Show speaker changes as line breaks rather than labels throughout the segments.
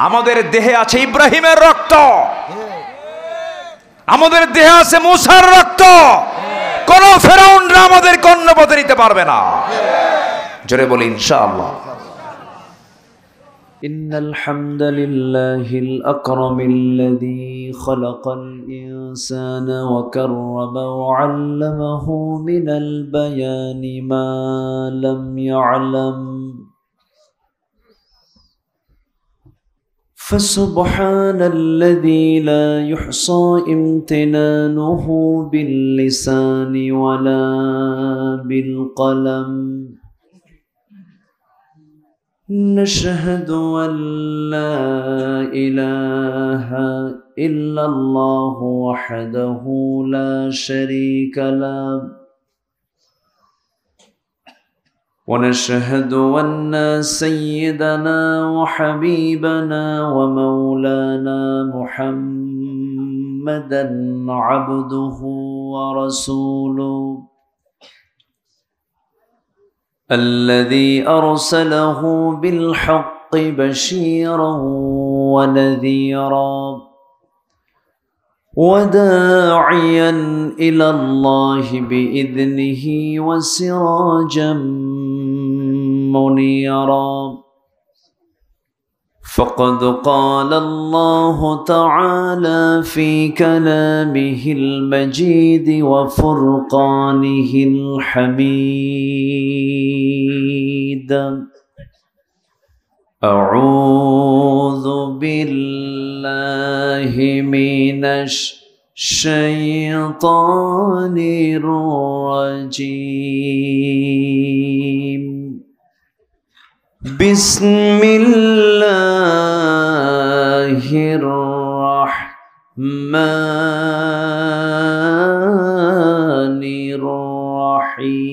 আমাদের দেহে আছে ইব্রাহিমের রক্ত, আমাদের দেহে আছে মুসার রক্ত। কোন ফেরাউনরা আমাদের অন্য পথে নিতে পারবে না। জোরে বলি ইনশাআল্লাহ।
إن الحمد لله الأكرم الذي خلق الإنسان وكرم وعلمه من البيان ما لم يعلم، فسبحان الذي لا يحصى امتنانه باللسان ولا بالقلم. نشهد أن لا إله إلا الله وحده لا شريك له، ونشهد أن سيدنا وحبيبنا ومولانا محمدا عبده ورسوله الذي أرسله بالحق بشيرا ونذيرا وداعيا إلى الله بإذنه وسراجا منيرا. فقد قال الله تعالى في كلامه المجيد وفرقانه الحميد: أعوذ بالله من الشيطان الرجيم. بسم الله الرحمن الرحيم.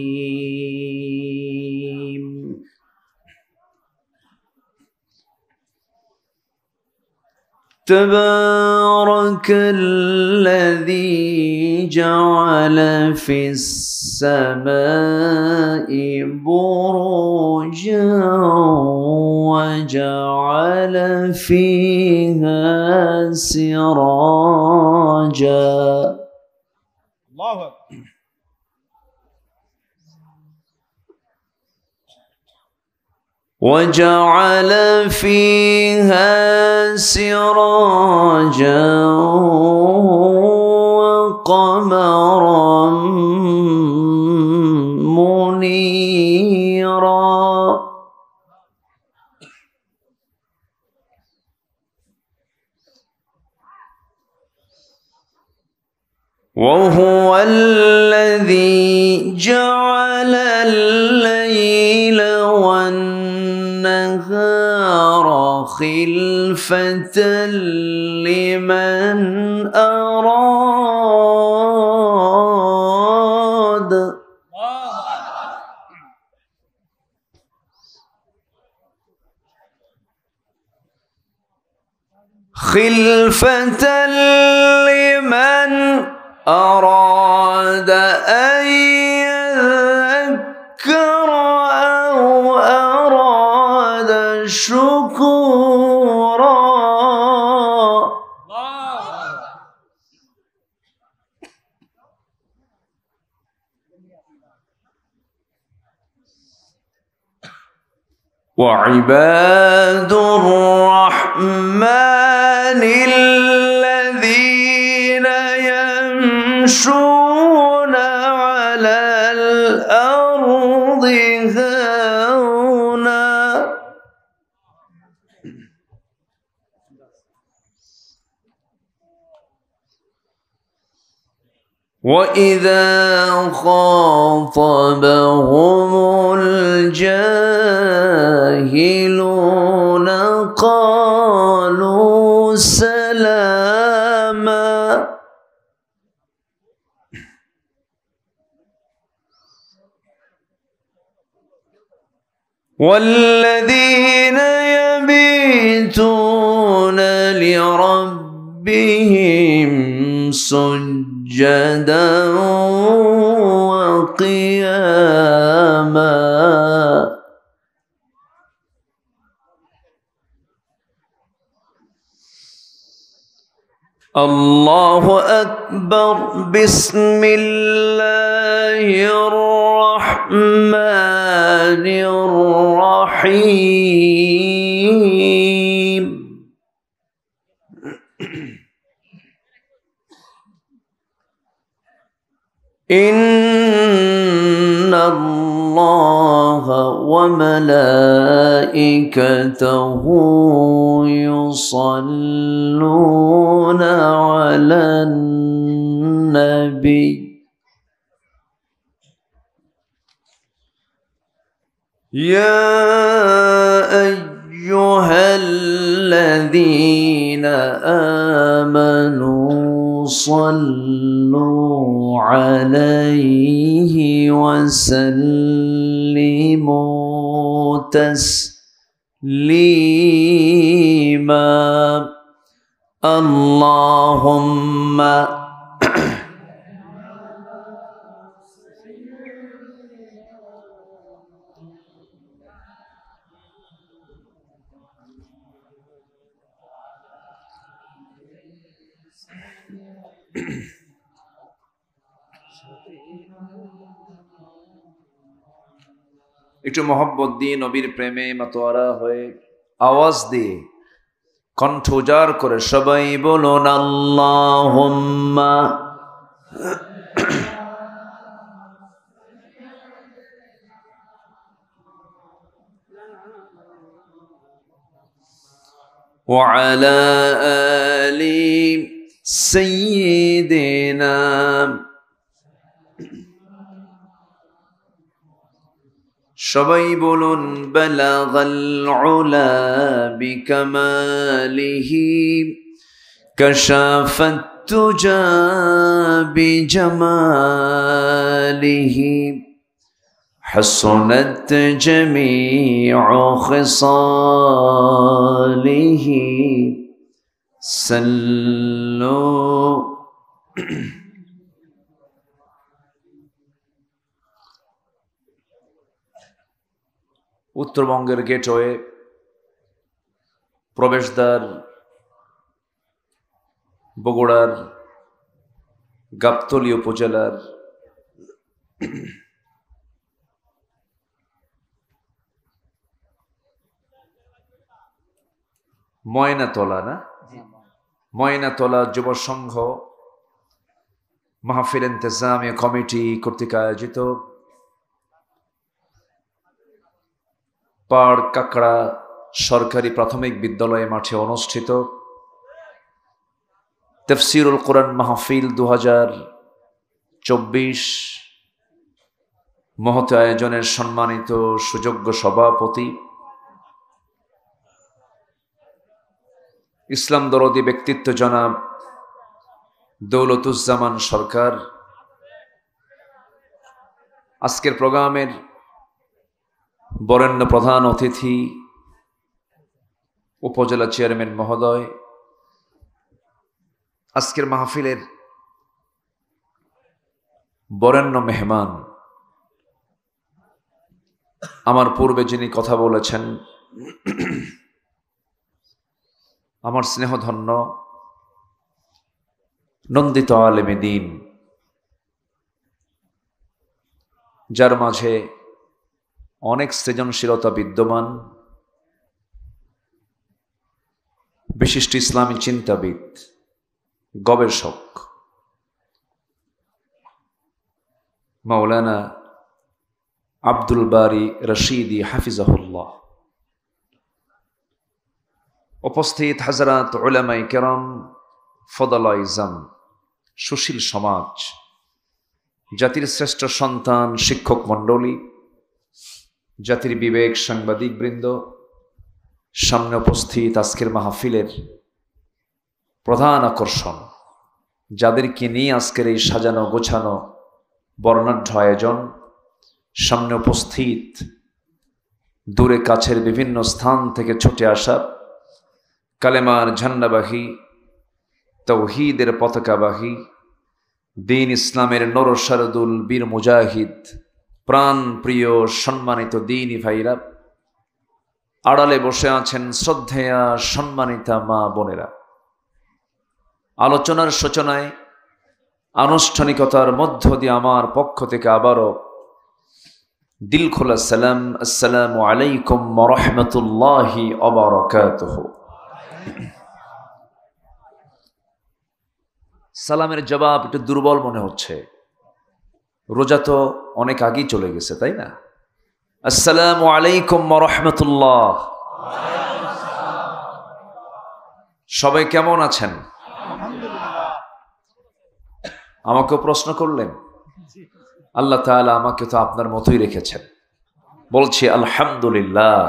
تبارك الذي جعل في السماء بروجا وجعل فيها سراجا. الله أكبر. وجعل فيها سراجا وقمرا منيرا. وهو الذي جعل الليل والنهار خلفة لمن أراد خلفة لمن أراد أن يذكر أو أراد شكورا. وعباد الرحمن الذين يمشون على الأرض هونا وإذا خاطبهم الجاهلون قالوا سلاما. والذين يبيتون لربهم سجدا وقياما. الله أكبر بسم الله الرحمن الرحيم إن الله وملائكته يصلون على النبي يا أيها الذين آمنوا صلوا عليه وسلموا تسليما اللهم
একটু মহব্বত দিয়ে নবীর প্রেমে মাতোয়ারা হয়ে আওয়াজ দিয়ে কণ্ঠ উজাড় করে সবাই বলুন আল্লাহুম্মা
وعلى آل سيدنا সবাই বলুন বালাগাল উলা বিকামালিহি কাশাফাত তুজা বিজামালিহি حسنت جميع خصاله صلوا
উত্তরবঙ্গের গেটওয়ে প্রবেশদ্বার বগুড়ার গাবতলী উপজেলার ময়নাতলা যুব সংঘ মাহফিল ইন্তেজামিয়া কমিটি কর্তৃক আয়োজিত পাড় কাকড়া সরকারি প্রাথমিক বিদ্যালয় মাঠে অনুষ্ঠিত তাফসীরুল কোরআন মাহফিল 2024 মহৎ আয়োজনের সম্মানিত সুযোগ্য সভাপতি ইসলাম দরদি ব্যক্তিত্ব জনাব দৌলতুজ্জামান সরকার, আজকের প্রোগ্রামের বরেণ্য প্রধান অতিথি উপজেলা চেয়ারম্যান মহোদয়, আজকের মাহফিলের বরেণ্য মেহমান, আমার পূর্বে যিনি কথা বলেছেন আমার স্নেহধন্য নন্দিত আলেমে দ্বীন, যার মাঝে অনেক সৃজনশীলতা বিদ্যমান, বিশিষ্ট ইসলামী চিন্তাবিদ, গবেষক মাওলানা আব্দুল বারী রশিদি হাফিজাহুল্লাহ, উপস্থিত হযরত উলামায়ে কেরাম, ফদলা ইজাম, সুশীল সমাজ, জাতির শ্রেষ্ঠ সন্তান, শিক্ষক মণ্ডলী, জাতির বিবেক, সাংবাদিক বৃন্দ, সামনে উপস্থিত আজকের মাহফিলের প্রধান আকর্ষণ, যাদেরকে নিয়ে আজকের এই সাজানো গোছানো বর্ণাঢ্য আয়োজন, সামনে উপস্থিত দূরে কাছের বিভিন্ন স্থান থেকে ছুটে আসা কালেমার ঝান্ডাবাহী, তাওহীদের পতাকাবাহী, দ্বীন ইসলামের নরসারদুল বীর মুজাহিদ, প্রাণ প্রিয় সম্মানিত দ্বীনী ভাইরা, আড়ালে বসে আছেন শ্রদ্ধেয়া সম্মানিতা মা বোনেরা, আলোচনার সূচনায় আনুষ্ঠানিকতার মধ্য দিয়ে আমার পক্ষ থেকে আবারও দিল খোলা সালাম, আসসালামু আলাইকুম ওয়া রাহমাতুল্লাহি ওয়া বারাকাতুহু। সালামের জবাব একটু দুর্বল মনে হচ্ছে, রোজা তো অনেক আগেই চলে গেছে, তাই না? আসসালামু আলাইকুম ওয়া রাহমাতুল্লাহ। সবাই কেমন আছেন? আমাকে প্রশ্ন করলেন, আল্লাহ তাআলা আমাকে তো আপনার মতোই রেখেছেন, বলছি আলহামদুলিল্লাহ।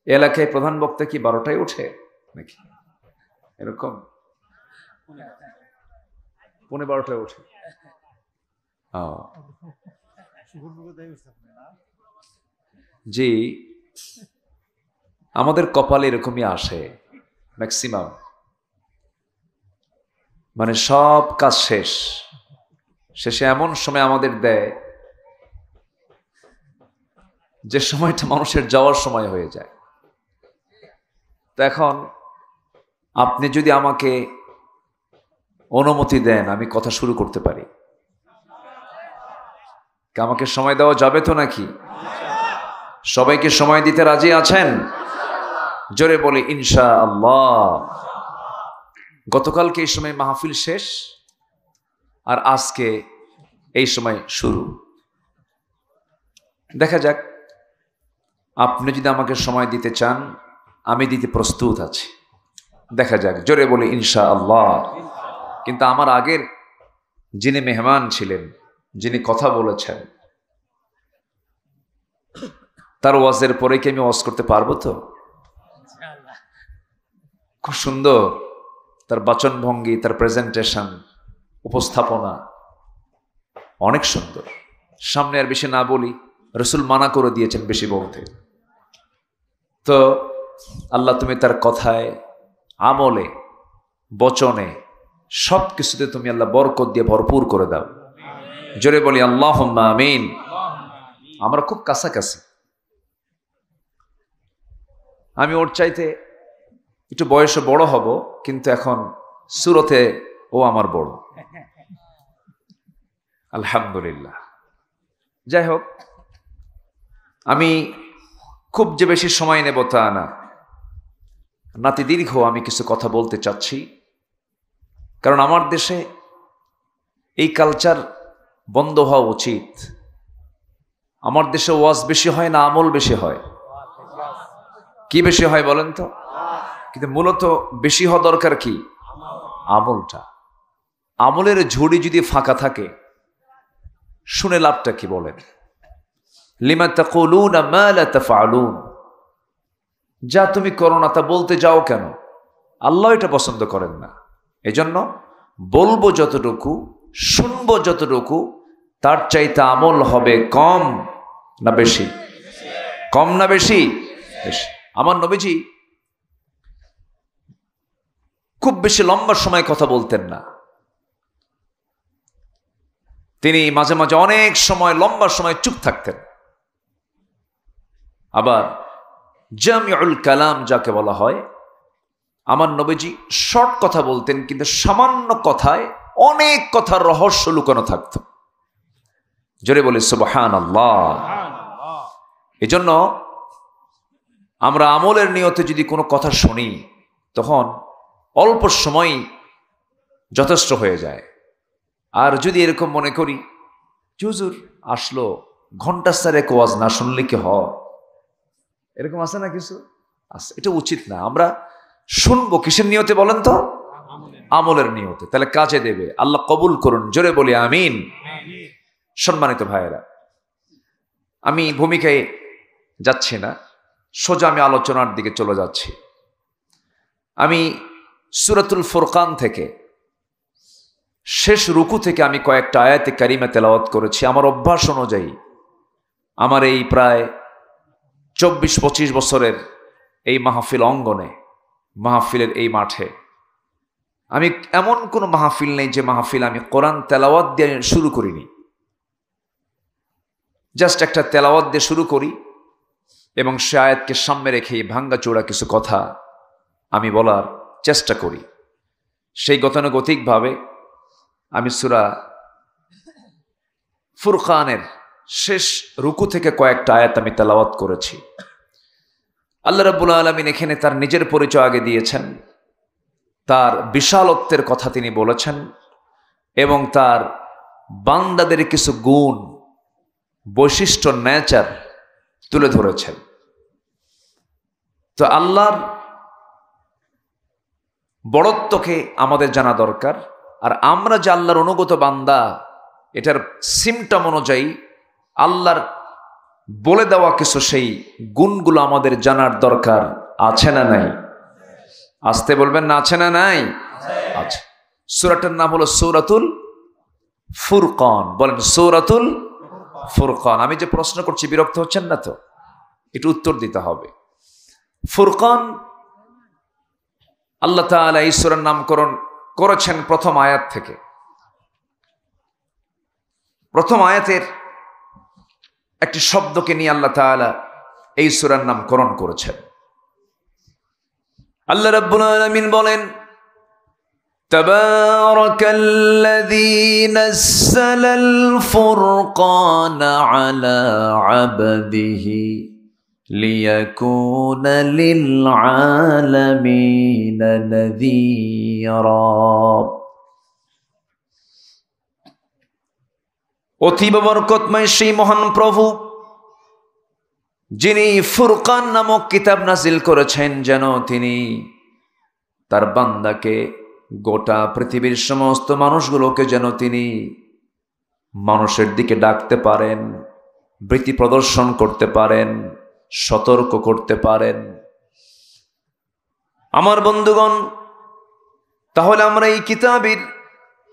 এলাকায় প্রধান বক্তা কি 12টায় ওঠে নাকি এরকম? 12:15 ওঠে। জি, আমাদের কপালে এরকমই আসে ম্যাক্সিমাম, মানে সব কাজ শেষে এমন সময় আমাদের দেয় যে সময়টা মানুষের যাওয়ার সময় হয়ে যায়। তো এখন আপনি যদি আমাকে অনুমতি দেন, আমি কথা শুরু করতে পারি। আমাকে সময় দেওয়া যাবে তো নাকি? সবাইকে সময় দিতে রাজি আছেন? জোরে বলি ইনশাআল্লাহ। গতকালকে এই সময় মাহফিল শেষ, আর আজকে এই সময় শুরু। দেখা যাক, আপনি যদি আমাকে সময় দিতে চান, আমি দিতে প্রস্তুত আছি। দেখা যাক, জোরে বলি ইনশাআল্লাহ। কিন্তু আমার আগের যিনি মেহমান ছিলেন, যিনি কথা বলেছেন, তার ওয়াজের পরে কি আমি ওয়াজ করতে পারবো তো? খুব সুন্দর তার বাচনভঙ্গি, তার প্রেজেন্টেশন, উপস্থাপনা অনেক সুন্দর। সামনে আর বেশি না বলি, রসুল মানা করে দিয়েছেন বেশি বলতে। তো আল্লাহ তুমি তার কথায়, আমলে, বচনে, সব কিছুতে তুমি আল্লাহ বরকত দিয়ে ভরপুর করে দাও। জোরে বলি আল্লাহুম্মা আমিন। আমরা খুব কাছাকাছি। আমি ওর চাইতে একটু বয়সে বড় হব, কিন্তু এখন সুরতে ও আমার বড়, আলহামদুলিল্লাহ। যাই হোক, আমি খুব যে বেশি সময় নেব তা না, নাতি দীর্ঘ আমি কিছু কথা বলতে চাচ্ছি। কারণ আমার দেশে এই কালচার বন্ধ হওয়া উচিত। আমার দেশে ওয়াজ বেশি হয় না আমল বেশি হয়? কি বেশি হয় বলেন তো? কিন্তু মূলত বেশি হওয়া দরকার কি? আমলটা। আমলের ঝুড়ি যদি ফাঁকা থাকে, শুনে লাভটা কি বলেন? লিমা তাকুলুনা মা লা তাফআলুন। যা তুমি করো না তা বলতে যাও কেন? আল্লাহ এটা পছন্দ করেন না। এজন্য বলবো যতটুকু, শুনবো যতটুকু, তার চাইতে আমল হবে কম না বেশি? কম না বেশি? বেশি। আমার নবীজি খুব বেশি লম্বা সময় কথা বলতেন না। তিনি মাঝে মাঝে অনেক সময়, লম্বা সময় চুপ থাকতেন। আবার জামিউল কালাম যাকে বলা হয়, আমার নবীজি শর্ট কথা বলতেন, কিন্তু সামান্য কথায় অনেক কথার রহস্য লুকানো থাকত। জোরে বলি সুবহানাল্লাহ। এজন্য আমরা আমলের নিয়তে যদি কোনো কথা শুনি, তখন অল্প সময় যথেষ্ট হয়ে যায়। আর যদি এরকম মনে করি, হুজুর আসলো, ঘন্টা চারেক ওয়াজ না শুনলে কি হয়, এরকম আছে না কিছু আছে? এটা উচিত না। আমরা শুনবো কিসের নিয়তে বলেন তো? আমলের নিয়তে। তাহলে কাজে দেবে। আল্লাহ কবুল করুন। জোরে বলি আমিন। সম্মানিত ভাইয়েরা, আমি ভূমিকায় যাচ্ছি না, সোজা আমি আলোচনার দিকে চলে যাচ্ছি। আমি সূরাতুল ফুরকান থেকে শেষ রুকু থেকে আমি কয়েকটা আয়াতে কারিমা তেলাওয়াত করেছি। আমার অভ্যাস অনুযায়ী, আমার এই প্রায় 24-25 বছরের এই মাহফিল অঙ্গনে, মাহফিলের এই মাঠে, আমি এমন কোনো মাহফিল নেই যে মাহফিল আমি কোরআন তেলাওয়াত দিয়ে শুরু করিনি। জাস্ট একটা তেলাওয়াত দিয়ে শুরু করি এবং সে আয়াতকে সামনে রেখে ভাঙ্গা চোরা কিছু কথা আমি বলার চেষ্টা করি। সেই গতানুগতিকভাবে আমি সূরা ফুরকানের শেষ রুকু থেকে কয়েকটা আয়াত আমি তেলাওয়াত করেছি। আল্লাহ রাব্বুল আলামিন এখানে তার নিজের পরিচয় আগে দিয়েছেন, তার বিশালত্বের কথা তিনি বলেছেন এবং তার বান্দাদের কিছু গুণ, বৈশিষ্ট্য, নেচার তুলে ধরেছেন। তো আল্লাহর বড়ত্বকে আমাদের জানা দরকার, আর আমরা যে আল্লাহর অনুগত বান্দা এটার সিমটম অনুযায়ী আল্লাহর বলে দেওয়া কিছু সেই গুণগুলো আমাদের জানার দরকার আছে না নাই? আসতে বলবেন না, আছে না নাই? আচ্ছা, সূরাটার নাম হলো সূরাতুল ফুরকান। বলেন সূরাতুল ফুরকান। আমি যে প্রশ্ন করছি বিরক্ত হচ্ছেন না তো? একটু উত্তর দিতে হবে। ফুরকান আল্লাহ তাআলা এই সূরার নামকরণ করেছেন প্রথম আয়াত থেকে। প্রথম আয়াতের একটি শব্দকে নিয়ে আল্লাহ তাআলা এই সূরার নামকরণ করেছেন। আল্লাহ রাব্বুল আলামিন বলেন, তাবারাকাল্লাযী নাযালাল ফুরকানা আলা আবদিহি লিয়াকুনা লিল আলামিনা নাযীরা। অতীব বরকতময় সেই মহান প্রভু যিনি ফুরকান নামক কিতাব নাজিল করেছেন, যেন তিনি তার বান্দাকে, গোটা পৃথিবীর সমস্ত মানুষগুলোকে যেন তিনি মানুষের দিকে ডাকতে পারেন, বৃত্তি প্রদর্শন করতে পারেন, সতর্ক করতে পারেন। আমার বন্ধুগণ, তাহলে আমরা এই কিতাবের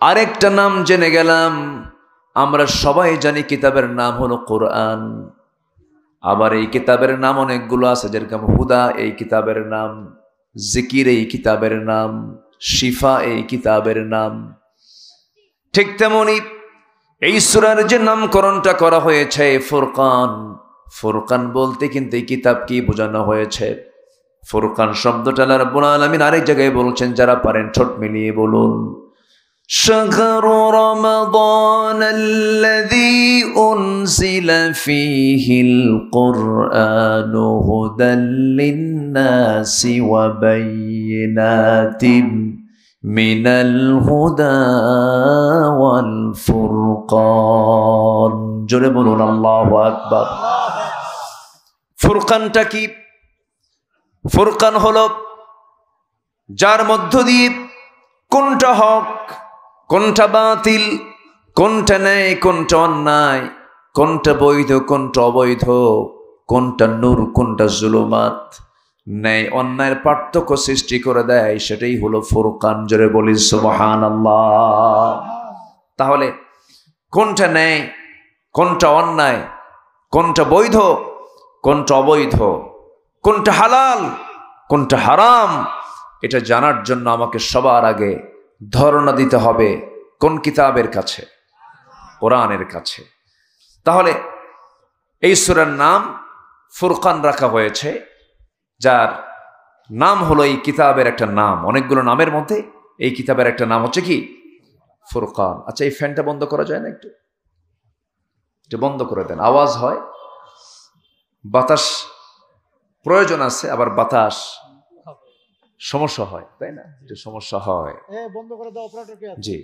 আরেকটা নাম জেনে গেলাম। আমরা সবাই জানি কিতাবের নাম হলো কোরআন। আবার এই কিতাবের নাম অনেকগুলো আছে, যেরকম হুদা এই কিতাবের নাম, জিকির এই কিতাবের নাম, শিফা এই কিতাবের নাম। ঠিক তেমনি এই সূরার যে নামকরণটা করা হয়েছে ফুরকান, ফুরকান বলতে কিন্তু এই কিতাব কি বোঝানো হয়েছে? ফুরকান শব্দটা আল্লাহ রাব্বুল আলামিন আরেক জায়গায় বলছেন, যারা পারেন ঠোঁট মিলিয়ে বলুন, শাহরু রমাদান আল্লাযী উনজিলা ফীহিল কুরআনু হুদাল লিন-নাসি ওয়া বায়িনাতিন মিনাল হুদা ওয়াল ফুরকান। জোরে বলুন আল্লাহু আকবার। ফুরকানটা কি? ফুরকান হলো যার মধ্য দিয়ে কোনটা হক, কোনটা বাতিল, কোনটা ন্যায়, কোনটা অন্যায়, কোনটা বৈধ, কোনটা অবৈধ, কোনটা নূর, কোনটা জুলুমাত, ন্যায় অন্যায়ের পার্থক্য সৃষ্টি করে দেয়, সেটাই হলো ফুরকান। জোরে বলি সুবহানাল্লাহ। তাহলে কোনটা ন্যায়, কোনটা অন্যায়, কোনটা বৈধ, কোনটা অবৈধ, কোনটা হালাল, কোনটা হারাম, এটা জানার জন্য আমাকে সবার আগে ধারণা দিতে হবে কোন কিতাবের কাছে? কোরআনের কাছে। তাহলে এই সূরার নাম ফুরকান রাখা হয়েছে, যার নাম হলো এই কিতাবের একটা নাম। অনেকগুলো নামের মধ্যে এই কিতাবের একটা নাম হচ্ছে কি? ফুরকান। আচ্ছা, এই ফ্যানটা বন্ধ করা যায় না? একটু বন্ধ করে দেন, আওয়াজ হয়। বাতাস প্রয়োজন আছে, আবার বাতাস সমস্যা হয়, তাই না? একটু সমস্যা হয়।
বন্ধ করে দাও অপারেটরকে।
জি,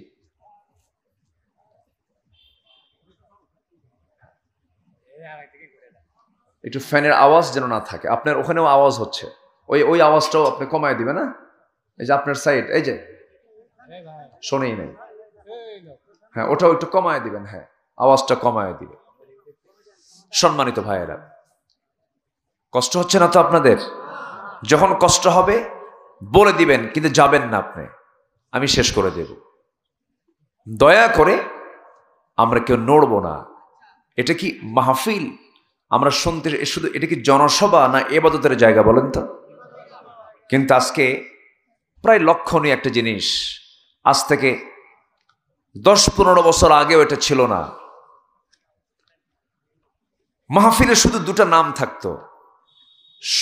একটু ফ্যানের আওয়াজ যেন না থাকে। আপনার ওখানেও আওয়াজ হচ্ছে, ওই আওয়াজটাও আপনি কমায় দিবেন না? এই যে আপনার সাইড, এই যে শোনেই নেই, হ্যাঁ ওটাও একটু কমায় দিবেন। হ্যাঁ, আওয়াজটা কমায় দিবেন। সম্মানিত ভাইয়েরা, কষ্ট হচ্ছে না তো আপনাদের? যখন কষ্ট হবে বলে দিবেন, কিন্তু যাবেন না আপনি, আমি শেষ করে দেব। দয়া করে আমরা কেউ নড়ব না। এটা কি মাহফিল? আমরা শুনতে শুধু, এটা কি জনসভা না ইবাদতের জায়গা বলেন তো? কিন্তু আজকে প্রায় লক্ষণীয় একটা জিনিস, আজ থেকে 10-15 বছর আগেও এটা ছিল না। মাহফিলে শুধু দুটা নাম থাকতো,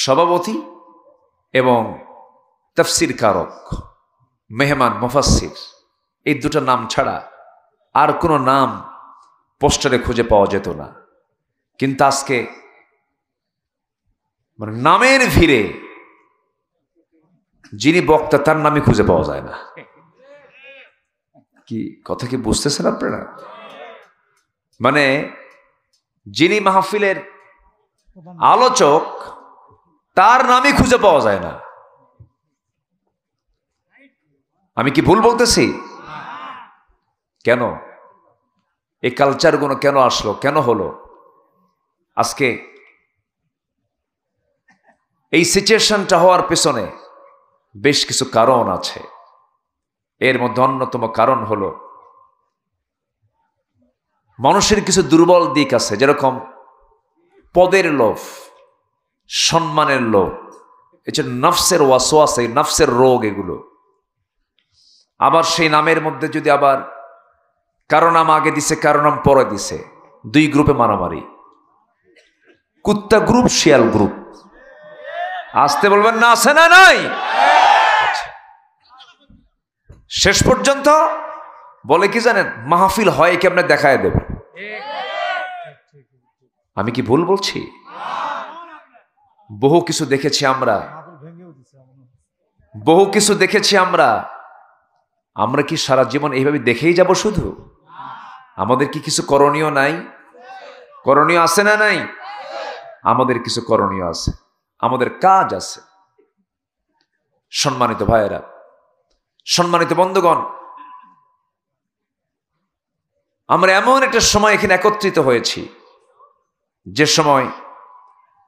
সভাপতি এবং তাফসীর কারক। মেহমান, মুফাসসির, এই দুটো নাম ছাড়া আর কোনো নাম পোস্টারে খুঁজে পাওয়া যেত না। কিন্তু আজকে মানে নামের ভিড়ে যিনি বক্তা তার নামই খুঁজে পাওয়া যায় না। কি কথা কি বুঝতেছেন আপনারা? মানে যিনি মাহফিলের আলোচক তার নামই খুঁজে পাওয়া যায় না। আমি কি ভুল বলতেছি? কেন এই কালচারগুলো কেন আসলো, কেন হলো? আজকে এই সিচুয়েশনটা হওয়ার পেছনে বেশ কিছু কারণ আছে। এর মধ্যে অন্যতম কারণ হলো মানুষের কিছু দুর্বল দিক আছে, যেরকম পদের লোভ, সম্মানের লোভ, এটা নফসের ওয়াসওয়াসা, নফসের রোগ এগুলো। আবার সেই নামের মধ্যে যদি আবার কারো নাম আগে দিছে কারো নাম পরে দিছে, দুই গ্রুপে মারামারি, কুত্তা গ্রুপ শিয়াল গ্রুপ। আসতে বলবেন না, আছে না নাই? শেষ পর্যন্ত বলে কি জানেন, মাহফিল হয় কেমনে দেখায় দেবে। আমি কি ভুল বলছি? বহু কিছু দেখেছি আমরা, বহু কিছু দেখেছি আমরা। আমরা কি সারা জীবন এইভাবে দেখেই যাব শুধু? আমাদের কি কিছু করণীয় নাই? করণীয় আছে না নাই? আমাদের কিছু করণীয় আছে, আমাদের কাজ আছে। সম্মানিত ভাইয়েরা, সম্মানিত বন্ধুগণ, আমরা এমন একটা সময় এখানে একত্রিত হয়েছি যে সময়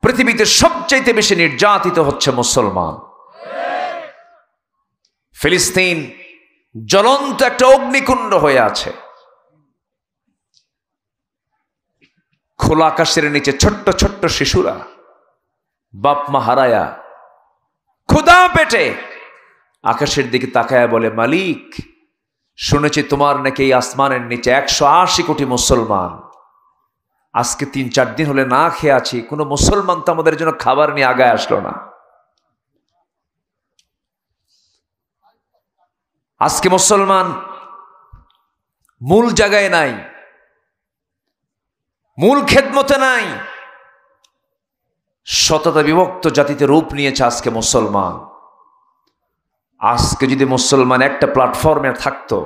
পৃথিবীতে সবচাইতে বেশি নির্যাতিত হচ্ছে মুসলমান। ফিলিস্তিন জ্বলন্ত একটা অগ্নিকুণ্ড হয়ে আছে। খোলা আকাশের নিচে ছোট্ট ছোট্ট শিশুরা বাপ মা হারায়া ক্ষুধা পেটে আকাশের দিকে তাকায়া বলে, মালিক, শুনেছি তোমার নাকি এই আসমানের নিচে 180 কোটি মুসলমান। আজকে 3-4 দিন হলে না খেয়ে আছি, কোনো মুসলমান তো আমাদের জন্য খাবার নিয়ে আগায় আসলো না। আজকে মুসলমান মূল জায়গায় নাই, মূল খেদমতে নাই। শততা বিভক্ত জাতিতে রূপ নিয়েছে আজকে মুসলমান। আজকে যদি মুসলমান একটা প্ল্যাটফর্মে থাকতো,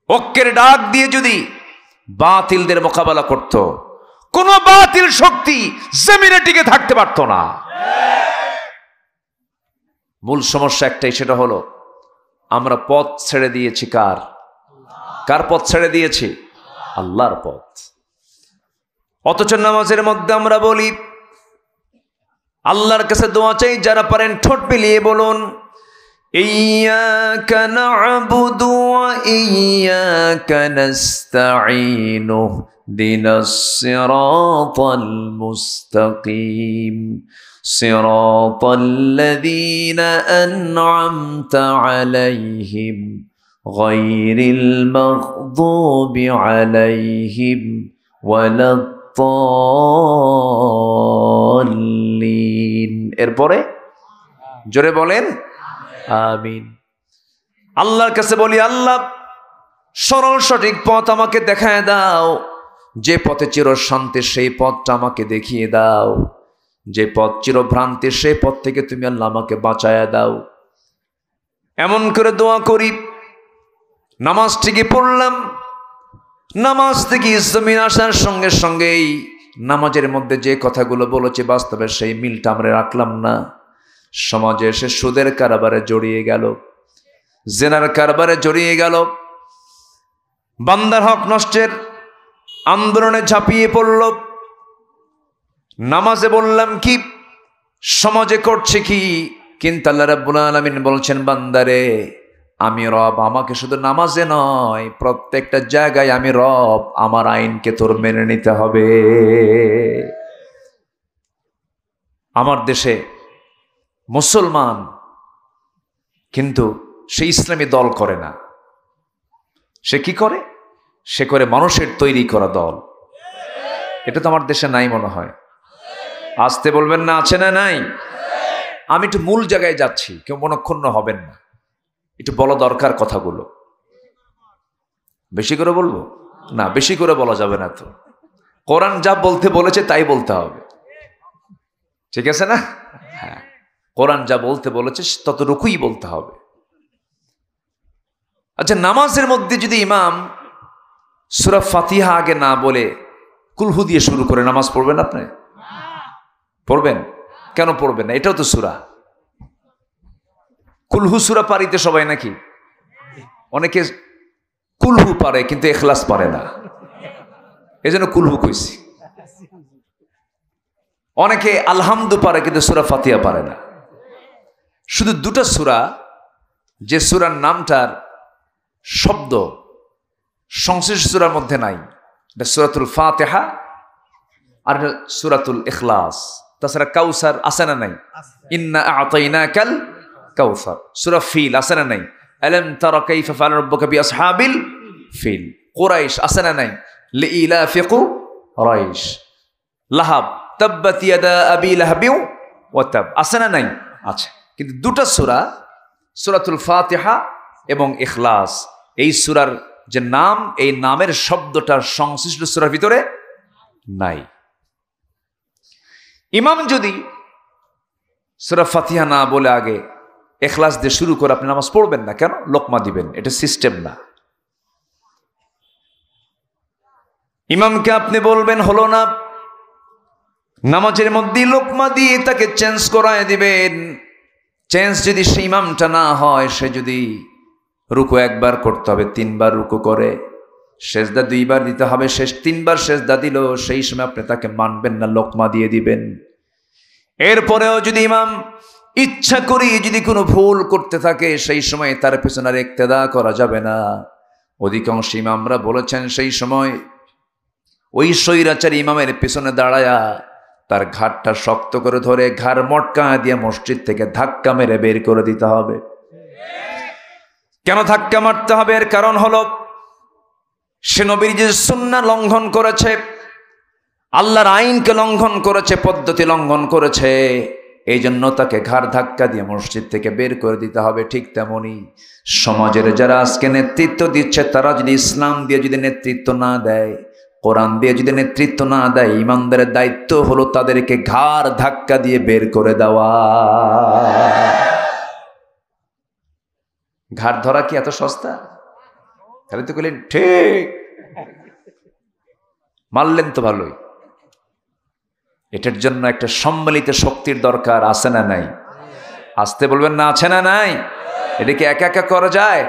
ঐক্যের ডাক দিয়ে যদি বাতিলদের মোকাবেলা করত, কোন বাতিল শক্তি জমিনে টিকে থাকতে পারত না। মূল সমস্যা একটাই, সেটা হলো আমরা পথ ছেড়ে দিয়েছি। কার পথ ছেড়ে দিয়েছি? আল্লাহর পথ। অথচ নামাজের মধ্যে আমরা বলি, আল্লাহর কাছে দোয়া চাই, যারা পারেন ঠোঁট মিলিয়ে বলুন, ইয়্যাকা না'বুদু ওয়া ইয়্যাকা নাস্তাঈন ইহদিনাস সিরাতাল মুস্তাকিম সিরাতাল্লাযীনা আন'আমতা আলাইহিম গায়রিল মাগযুবি আলাইহিম ওয়ালাদ-দাল্লিন। এরপরে জোরে বলেন আমিন। আল্লাহর কাছে বলি, আল্লাহ সরল সঠিক পথ আমাকে দেখায় দাও। যে পথে চিরশান্তির সেই পথটা আমাকে দেখিয়ে দাও। যে পথ চিরভ্রান্তির সেই পথ থেকে তুমি আল্লাহ আমাকে বাঁচায়া দাও। এমন করে দোয়া করি। নামাজ ঠিকই পড়লাম, নামাজ থেকে জমিন আসার সঙ্গে সঙ্গেই নামাজের মধ্যে যে কথাগুলো বলেছে বাস্তবে সেই মিলটা আমরা রাখলাম না। সমাজে এসে সুদের কারবারে জড়িয়ে গেল, জেনার কারবারে জড়িয়ে গেল, বান্দার হক নষ্টের আন্দোলনে ঝাঁপিয়ে পড়ল। নামাজে বললাম কি, সমাজে করছে কি? কিন্তু আল্লাহ রাব্বুল আলামিন বলছেন, বান্দারে আমি রব, আমাকে শুধু নামাজে নয় প্রত্যেকটা জায়গায় আমি রব, আমার আইনকে তোর মেনে নিতে হবে। আমার দেশে মুসলমান কিন্তু সে ইসলামী দল করে না। সে কি করে? সে করে মানুষের তৈরি করা দল। এটা তো আমার দেশে নাই মনে হয়। আসতে বলবেন না, আছে না নাই? আমি একটু মূল জায়গায় যাচ্ছি, কেউ মনক্ষুণ্ণ হবেন না। একটু বলা দরকার কথাগুলো। বেশি করে বলবো না, বেশি করে বলা যাবে না তো। কোরআন যা বলতে বলেছে তাই বলতে হবে, ঠিক আছে না? হ্যাঁ, কোরআন যা বলতে বলেছে ততটুকুই বলতে হবে। আচ্ছা, নামাজের মধ্যে যদি ইমাম সূরা ফাতিহা আগে না বলে কুলহু দিয়ে শুরু করে নামাজ পড়বেন আপনি? পড়বেন? কেন পড়বেন না? এটাও তো সূরা। কুলহু সূরা পারিতে সবাই নাকি? অনেকে কুলহু পারে কিন্তু ইখলাস পারে না, এজন্য কুলহু কইছি। অনেকে আলহামদু পারে কিন্তু সূরা ফাতিহা পারে না। শুধু দুটো সূরা, যে সূরার নামটার শব্দ সংশ্লিষ্ট সূরার মধ্যে নাই, এটা সূরাতুল ফাতিহা আর সূরাতুল ইখলাস। তাছাড়া কাউসার আছে না নাই? ইন্না আ'তাইনাকাল কাউসার। সূরা ফিল আছে না নাই? আলাম তারা কাইফা ফাআলা রাব্বুকা বিআসহাবিল ফিল। কুরাইশ আছে না নাই? লিইলাফি কুরাইশ। লাহাব, তাব্বাত ইয়াদা আবি লাহাব ওয়া তাব, আছে না নাই? আচ্ছা, কিন্তু দুটো সূরা, সূরাতুল ফাতিহা এবং ইখলাস, এই সূরার যে নাম, এই নামের শব্দটার সংশ্লিষ্ট সূরার ভিতরে নাই। ইমাম যদি সূরা ফাতিহা না বলে আগে ইখলাস দিয়ে শুরু করে আপনি নামাজ পড়বেন না কেন? লোকমা দিবেন, এটা সিস্টেম না। ইমামকে আপনি বলবেন হলো না, নামাজের মধ্যে লোকমা দিয়ে তাকে চেঞ্জ করায় দিবেন। চেঞ্জ যদি সেই ইমামটা না হয়, সে যদি রুকু একবার করতে হবে, 3 বার রুকু করে, সেজদা 2 বার দিতে হবে, শেষ 3 বার সেজদা দিল, সেই সময় আপনি তাকে মানবেন না, লোকমা দিয়ে দিবেন। এরপরেও যদি ইমাম ইচ্ছা করি যদি কোনো ভুল করতে থাকে, সেই সময় তার পেছনে আর ইক্তেদা করা যাবে না। অধিকাংশ ইমামরা বলেছেন সেই সময় ওই স্বৈরাচারী ইমামের পেছনে দাঁড়ায়া তার ঘাড়টা শক্ত করে ধরে ঘাড় মটকা দিয়ে মসজিদ থেকে ধাক্কা মেরে বের করে দিতে হবে। কেন ধাক্কা মারতে হবে? এর কারণ হলো সে নবীর যে সুন্নাহ লঙ্ঘন করেছে, আল্লাহর আইনকে লঙ্ঘন করেছে, পদ্ধতি লঙ্ঘন করেছে, এই জন্য তাকে ঘাড় ধাক্কা দিয়ে মসজিদ থেকে বের করে দিতে হবে। ঠিক তেমনি সমাজের যারা আজকে নেতৃত্ব দিচ্ছে, তারা যদি ইসলাম দিয়ে যদি নেতৃত্ব না দেয়, কোরআন দিয়ে যদি নেতৃত্ব না দেয়, ইমানদারের দায়িত্ব হলো তাদেরকে ঘাড় ধাক্কা দিয়ে বের করে দেওয়া। ঘাড় ধরা কি এত সস্তা? তাহলে তো বললেন ঠিক, মারলেন তো ভালোই। এটার জন্য একটা সম্মিলিত শক্তির দরকার, আছে না নাই? আসতে বলবেন না, আছে না নাই? এটাকে একা একা করা যায়?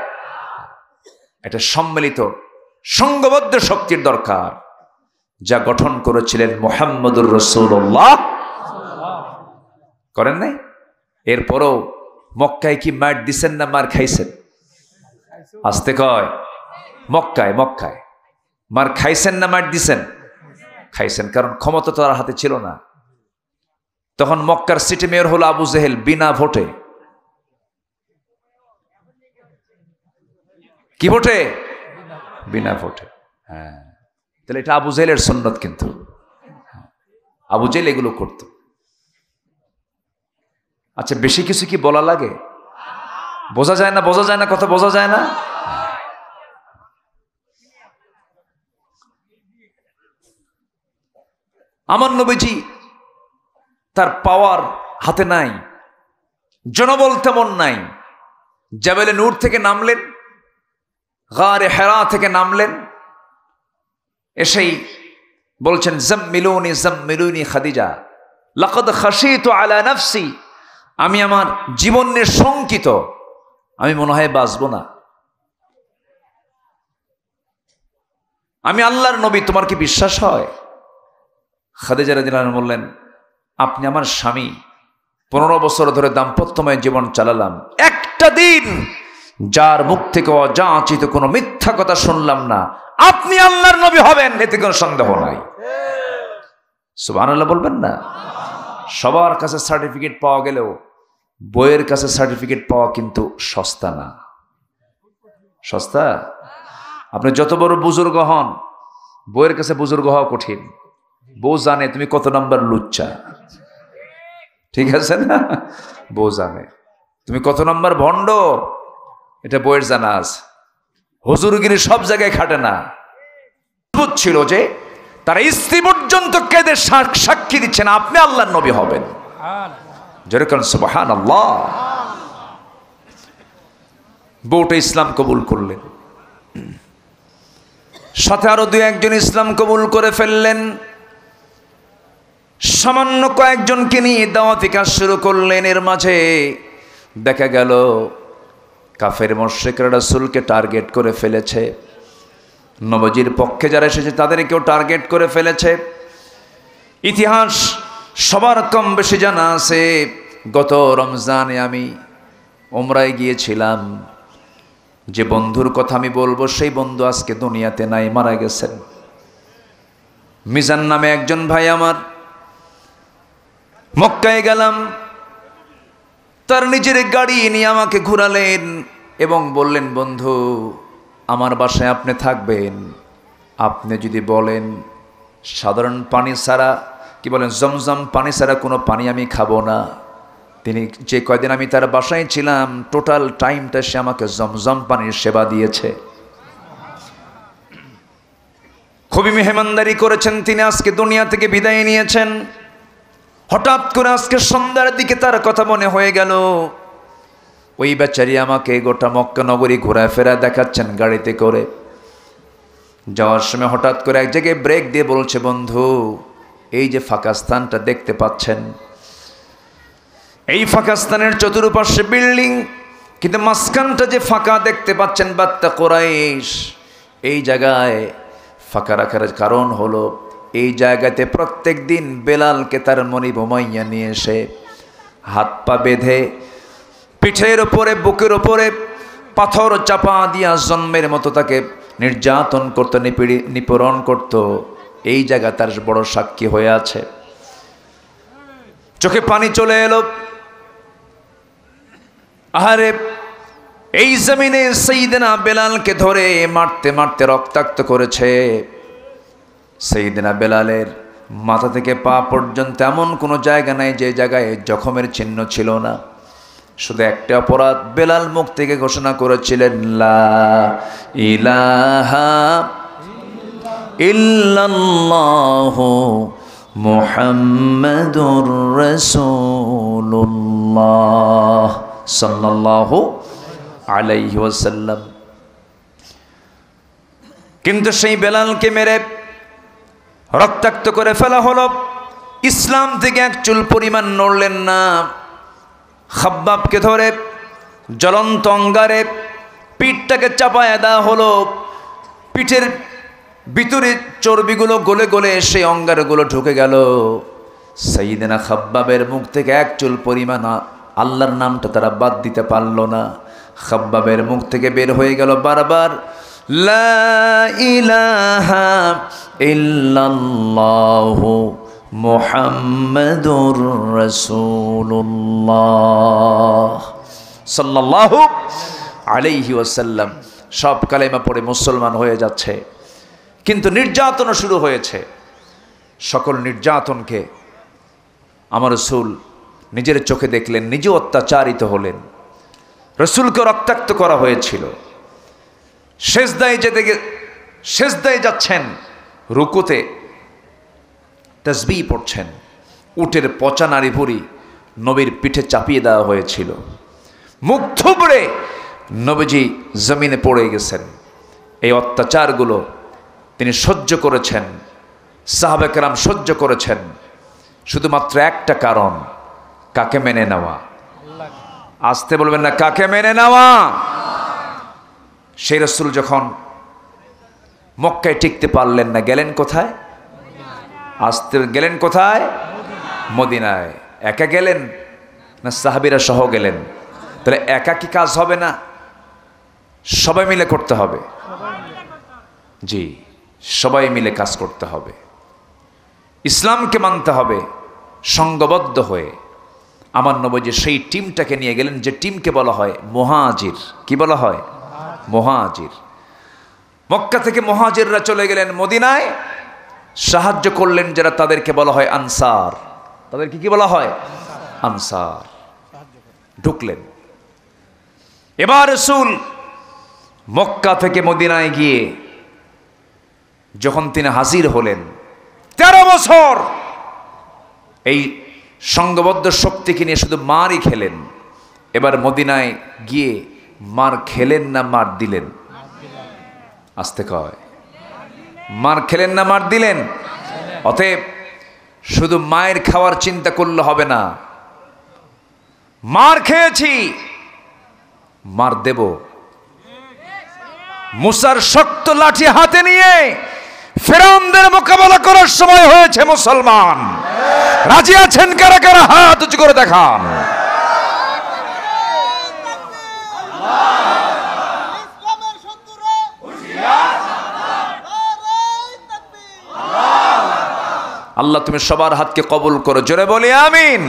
একটা সম্মিলিত সংঘবদ্ধ শক্তির দরকার, যা গঠন করেছিলেন মুহাম্মদুর রাসূলুল্লাহ। করেন নাই? এরপরও মক্কায় কি মার দিছেন না মার খাইছেন? আসতে কয়, মক্কায় মার খাইছেন না মার দিছেন? খাইছেন, কারণ ক্ষমতা তো তার হাতে ছিল না। তখন মক্কার সিটি মেয়র হলো আবু জেহেল, বিনা ভোটে। কি ভোটে? বিনা ভোটে। হ্যাঁ, তাহলে এটা আবু জেহেলের সুন্নত, কিন্তু আবু জেহেল এগুলো করত। আচ্ছা, বেশি কিছু কি বলা লাগে? বোঝা যায় না? কথা বোঝা যায় না? আমার নবীজি তার পাওয়ার হাতে নাই, জনবল তেমন নাই। জাবেলে নূর থেকে নামলেন, গারে হেরা থেকে নামলেন, এসেই বলছেন জাম্মিলুনি জাম্মিলুনি খাদিজা লাকাদ খাশিতু আলা নাফসি, আমি আমার জীবন নিয়ে শঙ্কিত, আমি মনে হয় বাঁচবো না। আমি আল্লাহর নবী, তোমার কি বিশ্বাস হয়? খাদিজা রাদিয়াল্লাহু আনহা বললেন, আপনি আমার স্বামী, 15 বছর ধরে দাম্পত্যময় জীবন চালালাম, একটা দিন যার মুখ থেকে অযাচিত কোনো মিথ্যা কথা শুনলাম না, আপনি আল্লাহর নবী হবেন এতে কোনো সন্দেহ নাই। সুবহানাল্লাহ বলবেন না? সবার কাছে সার্টিফিকেট পাওয়া গেলেও বইয়ের কাছে সার্টিফিকেট পাওয়া কিন্তু সস্তা না। সস্তা? আপনি যত বড় বুজুর্গ হন, বইয়ের কাছে বুজুর্গ হওয়া কঠিন। বউ জানে তুমি কত নাম্বার লুচ্চা, ঠিক আছে না? বউ জানে তুমি কত নাম্বার ভণ্ড, এটা বইয়ের জানা আছে। হুজুরগিরি সব জায়গায় খাটে না। ছিল যে তারা স্ত্রী পর্যন্ত কেঁদে সাক্ষী দিচ্ছেন আপনি আল্লাহর নবী হবেন। যেরকম সুবহানাল্লাহ। বউটা ইসলাম কবুল করলেন, সাথে আরো দুই একজন ইসলাম কবুল করে ফেললেন। সামান্য কয়েকজনকে নিয়ে দাওয়াতি কাজ শুরু করলেন। এর মাঝে দেখা গেল কাফের মুশরিকরা রাসূলকে টার্গেট করে ফেলেছে। নবীজির পক্ষে যারা এসেছে তাদেরকেও টার্গেট করে ফেলেছে। ইতিহাস সবার কম বেশি জানা আছে। গত রমজানে আমি উমরায় গিয়েছিলাম। যে বন্ধুর কথা আমি বলবো সেই বন্ধু আজকে দুনিয়াতে নাই, মারা গেছেন। মিজান নামে একজন ভাই আমার। মক্কায় গেলাম, তার নিজের গাড়ি নিয়ে আমাকে ঘুরালেন এবং বললেন, বন্ধু আমার বাসায় আপনি থাকবেন, আপনি যদি বলেন সাধারণ পানি ছাড়া, কি বলেন, জমজম পানি ছাড়া কোনো পানি আমি খাবো না। তিনি যে কয়দিন আমি তার বাসায় ছিলাম টোটাল টাইমটা সে আমাকে জমজম পানির সেবা দিয়েছে। খুবই মেহমানদারি করেছেন তিনি। আজকে দুনিয়া থেকে বিদায় নিয়েছেন। হঠাৎ করে আজকে সন্ধ্যার দিকে তার কথা মনে হয়ে গেল। ওই বেচারি আমাকে গোটা মক্কা নগরী ঘোরাফেরা দেখাচ্ছেন গাড়িতে করে। যাওয়ার সময় হঠাৎ করে এক জায়গায় ব্রেক দিয়ে বলছে, বন্ধু এই যে ফাঁকা স্থানটা দেখতে পাচ্ছেন, এই ফাঁকা স্থানের চতুর্পাশে বিল্ডিং, কিন্তু মাঝখানটা যে ফাঁকা দেখতে পাচ্ছেন বাত্তা কোরাইশ, এই জায়গায় ফাঁকা রাখার কারণ হলো এই জায়গাতে প্রত্যেক দিন বেলালকে তার মনিব উমাইয়া নিয়ে এসে হাত পা বেঁধে পিঠের ওপরে বুকের ওপরে পাথর চাপা দিয়া জন্মের মতো তাকে নির্যাতন করতো, নিপীড়ন করতো। এই জায়গা তার বড় সাক্ষী হয়ে আছে। চোখে পানি চলে এলো। আহারে, এই জমিনে সাইয়েদনা বেলালকে ধরে মারতে মারতে রক্তাক্ত করেছে। সাইয়েদনা বেলালের মাথা থেকে পা পর্যন্ত এমন কোনো জায়গা নাই যে জায়গায় জখমের চিহ্ন ছিল না। শুধু একটা অপরাধ, বেলাল মুখ থেকে ঘোষণা করেছিলেন, লা ইলাহা ইল্লাল্লাহু মুহাম্মাদুর রাসূলুল্লাহ সাল্লাল্লাহু আলাইহি ওয়াসাল্লাম। কিন্তু সেই বেলালকে মেরে রক্তাক্ত করে ফেলা হলো। ইসলাম থেকে এক চুল পরিমাণ নড়লেন না। খাব্বাবকে ধরে জ্বলন্ত অঙ্গারে পিঠটাকে চাপায় দেওয়া হলো। পিঠের ভিতরে চর্বিগুলো গলে গলে সেই অঙ্গারগুলো ঢুকে গেল। সাইয়েদনা খাব্বাবের মুখ থেকে এক চুল পরিমাণ আল্লাহর নামটা তারা বাদ দিতে পারল না। খাব্বাবের মুখ থেকে বের হয়ে গেল বারবার, লা ইলাহা ইল্লাল্লাহু মুহাম্মাদুর রাসূলুল্লাহ সাল্লাল্লাহু আলাইহি ওয়াসাল্লাম। সব কালেমা পড়ে মুসলমান হয়ে যাচ্ছে, কিন্তু নির্যাতনও শুরু হয়েছে। সকল নির্যাতনকে আমার রাসূল নিজের চোখে দেখলেন, নিজে অত্যাচারিত হলেন। রাসূলকে রক্তাক্ত করা হয়েছিল। সেজদায় যাচ্ছেন, রুকুতে তাসবিহ পড়ছেন। উটের পচা নাড়ি ভুড়ি নবীর পিঠে চাপিয়ে দেওয়া হয়েছিল। মুখ থুবড়ে নবীজি জমিনে পড়ে গেছেন। এই অত্যাচারগুলো তিনি সহ্য করেছেন, সাহাবা কেরাম সহ্য করেছেন, শুধুমাত্র একটা কারণ, কাকে মেনে নেওয়া। আসতে বলবেন না, কাকে মেনে নেওয়া। সেই রাসূল যখন মক্কায় টিকতে পারলেন না, গেলেন কোথায়? আসতে গেলেন কোথায়? মদিনায়। একা গেলেন না সাহাবীরা সহ গেলেন? তাহলে একা কি কাজ হবে না? সবাই মিলে করতে হবে। জি, সবাই মিলে কাজ করতে হবে। ইসলামকে মানতে হবে সংঘবদ্ধ হয়ে। আমার নবী সেই টিমটাকে নিয়ে গেলেন যে টিমকে বলা হয় মুহাজির। কি বলা হয়? মুহাজির। মক্কা থেকে মুহাজিররা চলে গেলেন মদিনায়, সাহায্য করলেন যারা, তাদেরকে বলা হয় আনসার। তাদেরকে কি বলা হয়? আনসার। ঢুকলেন। এবার রাসূল মক্কা থেকে মদিনায় গিয়ে যখন তিনি হাজির হলেন 13 বছর এই সংঘবদ্ধ শক্তিকে নিয়ে শুধু মারই খেলেন। এবার মদিনায় গিয়ে মার খেলেন না মার দিলেন? আসতে কয়, মার খেলেন না মার দিলেন? অতএব শুধু মায়ের খাওয়ার চিন্তা করলে হবে না, মার খেয়েছি মার দেব। মুসার শক্ত লাঠি হাতে নিয়ে ফেরাউনদের মোকাবেলা করার সময় হয়েছে মুসলমান। রাজি আছেন কারা কারা? হাত উঁচু করে দেখান। আল্লাহ তুমি সবার হাতকে কবুল করো, জোরে বলি আমিন।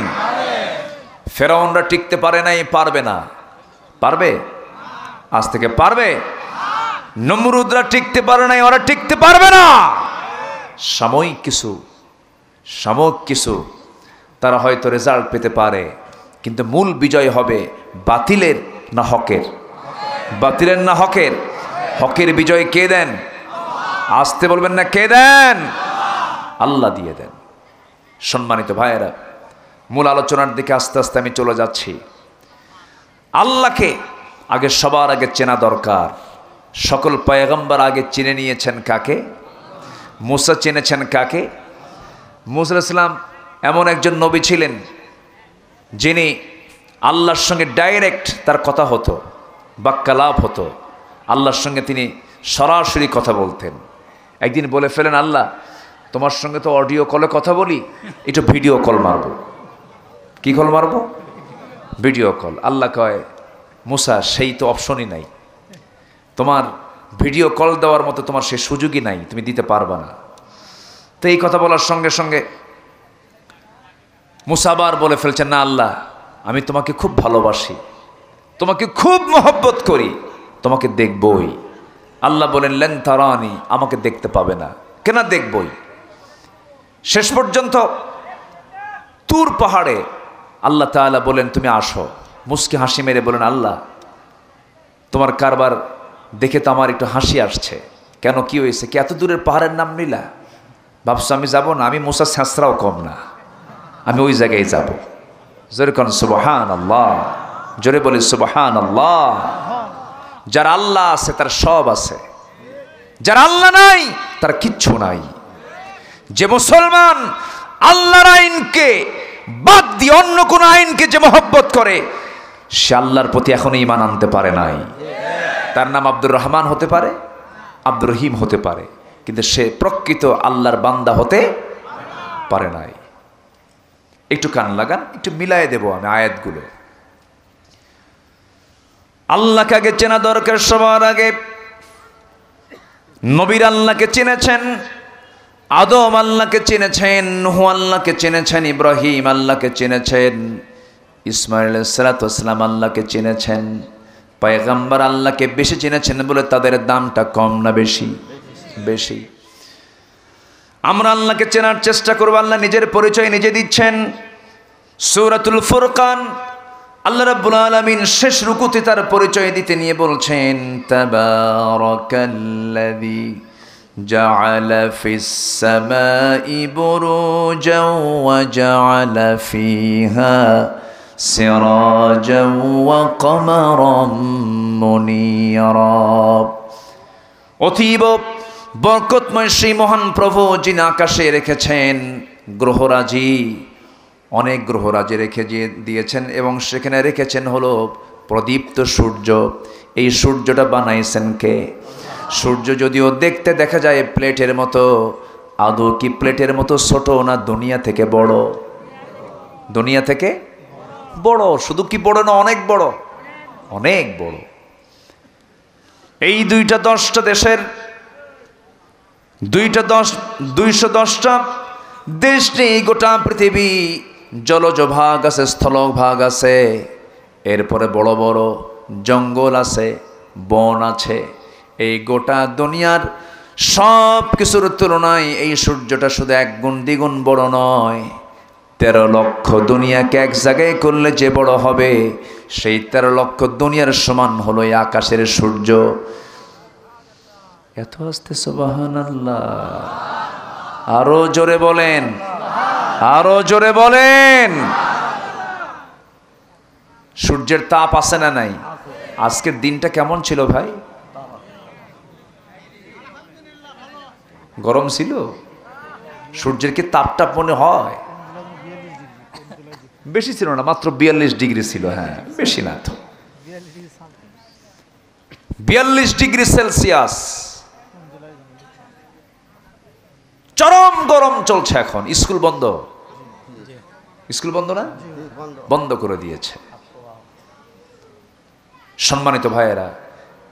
ফেরাউনরা টিকতে পারে নাই, পারবে না? পারবে? আজ থেকে পারবে? নমরুদরা টিকতে পারে নাই, ওরা টিকতে পারবে না। সাময়িক কিছু তারা হয়তো রেজাল্ট পেতে পারে, কিন্তু মূল বিজয় হবে বাতিলের না হকের? বাতিলের না হকের? হকের বিজয় কে দেন? আসতে বলবেন না, কে দেন? আল্লাহ দিয়ে দেন। সম্মানিত ভাইয়েরা, মূল আলোচনার দিকে আস্তে আস্তে আমি চলে যাচ্ছি। আল্লাহকে আগে সবার আগে চেনা দরকার। সকল পয়গম্বর আগে চিনে নিয়েছেন কাকে? মুসা চিনেছেন কাকে? মুসা আলাইহিস সালাম এমন একজন নবী ছিলেন যিনি আল্লাহর সঙ্গে ডাইরেক্ট তার কথা হতো, বাক্যালাপ হতো। আল্লাহর সঙ্গে তিনি সরাসরি কথা বলতেন। একদিন বলে ফেলেন, আল্লাহ তোমার সঙ্গে তো অডিও কলে কথা বলি, একটু ভিডিও কল মারবো। কি কল মারবো? Video call. আল্লাহ কয়, মুসা সেই তো অপশনই নাই, তোমার ভিডিও কল দেওয়ার মতো তোমার সে সুযোগই নাই, তুমি দিতে পারবা না। তো এই কথা বলার সঙ্গে সঙ্গে মুসা আবার বলে ফেলছেন, না আল্লাহ আমি তোমাকে খুব ভালোবাসি, তোমাকে খুব মহব্বত করি, তোমাকে দেখবই। আল্লাহ বলেন, লেন তারানি, আমাকে দেখতে পাবে না। কেন দেখবই? শেষ পর্যন্ত তুর পাহাড়ে আল্লাহ তাআলা বলেন, তুমি আসো। মুস্কি হাসি মেরে বলেন, আল্লাহ তোমার কারবার দেখে তো আমার একটু হাসি আসছে। কেন, কি হয়েছে? কি এত দূরের পাহাড়ের নাম নিলা? ভাবছো আমি যাব না? আমি মুসা ছেঁচড়াও কম না, আমি ওই জায়গায় যাব। জোরে কোন সুবহানাল্লাহ, জোরে বলি সুবহানাল্লাহ। যার আল্লাহ আছে তার সব আছে, যার আল্লাহ নাই তার কিচ্ছু নাই। যে মুসলমান আল্লাহর আইনকে বাদ দিয়ে অন্য কোন আইনকে যে মহব্বত করে, সে আল্লাহর প্রতি এখনো ঈমান আনতে পারে নাই। তার নাম আব্দুর রহমান হতে পারে, আব্দুর রহিম হতে পারে, কিন্তু সে প্রকৃত আল্লাহর বান্দা হতে পারে নাই। একটু কান লাগান, একটু মিলায়ে দেব আমি আয়াতগুলো। আল্লাহকে আগে চেনা দরকার। সবার আগে নবীর আল্লাহকে চিনেছেন, আদম আল্লাহকে চিনেছেন, নূহ আল্লাহকে চিনেছেন, ইব্রাহিম আল্লাহকে চিনেছেন, ইসমাঈল আলাইহিস সালাতু ওয়াস সালাম আল্লাহকে চিনেছেন। পয়গম্বর আল্লাহকে বেশি চিনেছেন বলে তাদের দামটা কম না বেশি? বেশি। আমরা আল্লাহকে চেনার চেষ্টা করব। আল্লাহ নিজের পরিচয় নিজে দিচ্ছেন। সূরাতুল ফুরকান আল্লাহ রাব্বুল আলামিন শেষ রুকুতে তার পরিচয় দিতে নিয়ে বলছেন, তাবারাকাল্লাযী জাআলা ফিস সামাই বুরুজাও ওয়া জাআলা ফিহা সিরাজাও ওয়া কমারাম মুনীরা। অতীব বরকতময় সেই মহান প্রভু যিনি আকাশে রেখেছেন গ্রহরাজি, অনেক গ্রহরাজি রেখে দিয়েছেন এবং সেখানে রেখেছেন হলো প্রদীপ্ত সূর্য। এই সূর্যটা বানাইছেন কে? সূর্য যদিও দেখতে দেখা যায় প্লেটের মতো, আদৌ কি প্লেটের মতো ছোট না দুনিয়া থেকে বড়? দুনিয়া থেকে বড়। শুধু কি বড় না, অনেক বড়, অনেক বড়। এই 210টা দেশের 210টা দেশ নেই গোটা পৃথিবী। জলজ ভাগ আছে, স্থল ভাগ আছে, এরপরে বড় বড় জঙ্গল আছে, বন আছে। এই গোটা দুনিয়ার সব কিছুর তুলনায় এই সূর্যটা শুধু 1 গুণ 2 গুণ বড় নয়। 13 লক্ষ দুনিয়াকে এক জায়গায় করলে যে বড় হবে, সেই 13 লক্ষ দুনিয়ার সমান হলো এই আকাশের সূর্য। এত আস্তে সুবহানাল্লাহ, আরো জোরে বলেন, আরো জোরে বলেন। সূর্যের তাপ আছে না নাই? আজকের দিনটা কেমন ছিল ভাই? গরম ছিল? সূর্যের কি তাপটা মনে হয়? বেশি ছিল না, মাত্র 42 ডিগ্রি ছিল। হ্যাঁ, বেশি না তো, 42 ডিগ্রি সেলসিয়াস। চরম গরম চলছে এখন। স্কুল বন্ধ, স্কুল বন্ধ না? বন্ধ করে দিয়েছে। সম্মানিত ভাইয়েরা,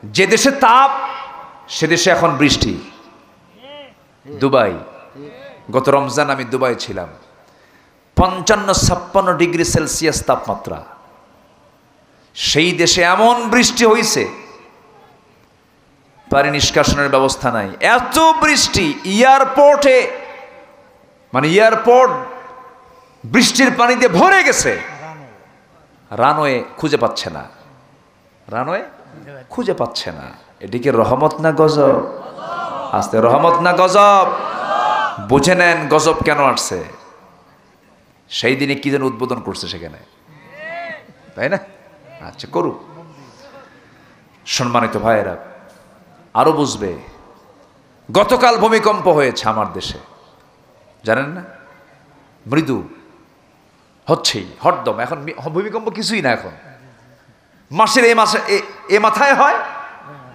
যে দেশে তাপ সে দেশে এখন বৃষ্টি। দুবাই, গত রমজান আমি দুবাই ছিলাম, 55-56 ডিগ্রি সেলসিয়াস তাপমাত্রা। সেই দেশে এমন বৃষ্টি হয়েছে, পানি নিষ্কাশনের ব্যবস্থা নাই, এত বৃষ্টি। এয়ারপোর্টে, মানে এয়ারপোর্ট বৃষ্টির পানি দিয়ে ভরে গেছে। রানওয়ে খুঁজে পাচ্ছে না, রানওয়ে খুঁজে পাচ্ছে না। এদিকে রহমত না গজব? আস্তে, রহমত না গজব? বুঝে নেন গজব কেন আসছে। সেই দিনে কি যেন উদ্বোধন করছে সেখানে, তাই না? আচ্ছা, করুক। সম্মানিত ভাইয়েরা, আরো বুঝবে, গতকাল ভূমিকম্প হয়েছে আমার দেশে, জানেন না? মৃদু হচ্ছেই, হরদম। এখন ভূমিকম্প কিছুই না এখন। মাসের এই মাসে এ মাথায় হয়,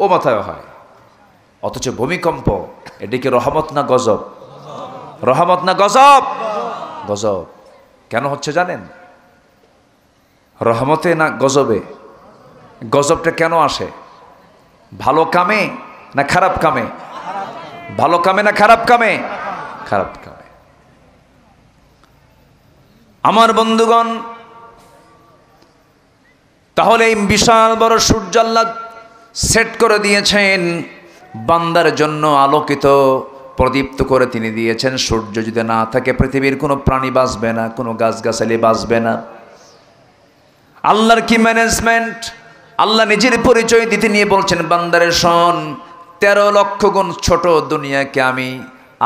ও মাথায় হয়, অথচ ভূমিকম্প। এদিকে রহমত না গজব? রহমত না গজব? গজব। কেন হচ্ছে জানেন? রহমতে না গজবে? গজবটা কেন আসে? ভালো কামে না খারাপ কামে? ভালো কামে না খারাপ কামে? খারাপ কামে। আমার বন্ধুগণ, তাহলে এই বিশাল বড় সূর্য আল্লাহ সেট করে দিয়েছেন বান্দার জন্য, আলোকিত প্রদীপ্ত করে তিনি দিয়েছেন। সূর্য যদি না থাকে পৃথিবীর কোনো প্রাণী বাঁচবে না, কোনো গাছগাছালি বাঁচবে না। আল্লাহর কি ম্যানেজমেন্ট! আল্লাহ নিজের পরিচয় দিতে নিয়ে বলছেন, বান্দারে শোন, 13 লক্ষ গুণ ছোট দুনিয়াকে আমি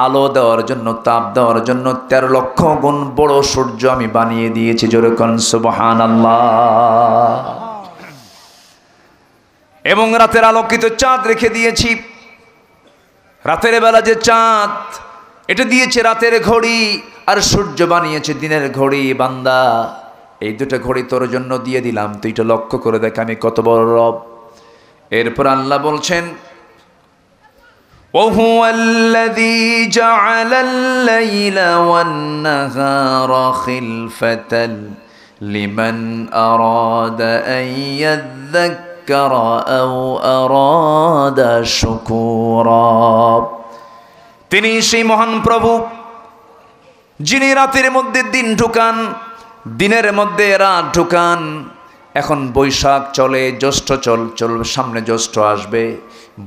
আলো দেওয়ার জন্য, তাপ দেওয়ার জন্য 13 লক্ষ গুণ বড় সূর্য আমি বানিয়ে দিয়েছি। জোরে কোন সুবহানাল্লাহ। এবং রাতের আলোকিত চাঁদ রেখে দিয়েছি। রাতের বেলা যে চাঁদ, এটা দিয়েছে রাতের ঘড়ি, আর সূর্য বানিয়েছে দিনের ঘড়ি। বান্দা, এই দুটো ঘড়ি তোর জন্য দিয়ে দিলাম, তুই এটা লক্ষ্য করে দেখ আমি কত বড় রব। এরপর আল্লাহ বলছেন, وَهُوَ الَّذِي جَعَلَ اللَّيْلَ وَالنَّهَارَ خِلْفَةً لِمَنْ أَرَادَ أَنْ يَذَّكَّرَ أَوْ أَرَادَ شُكُورًا। তিনি সেই মহান প্রভু যিনি রাতের মধ্যে দিন ঢুকান, দিনের মধ্যে রাত ঢুকান। এখন বৈশাখ চলে, জ্যৈষ্ঠ চলবে, সামনে জ্যৈষ্ঠ আসবে।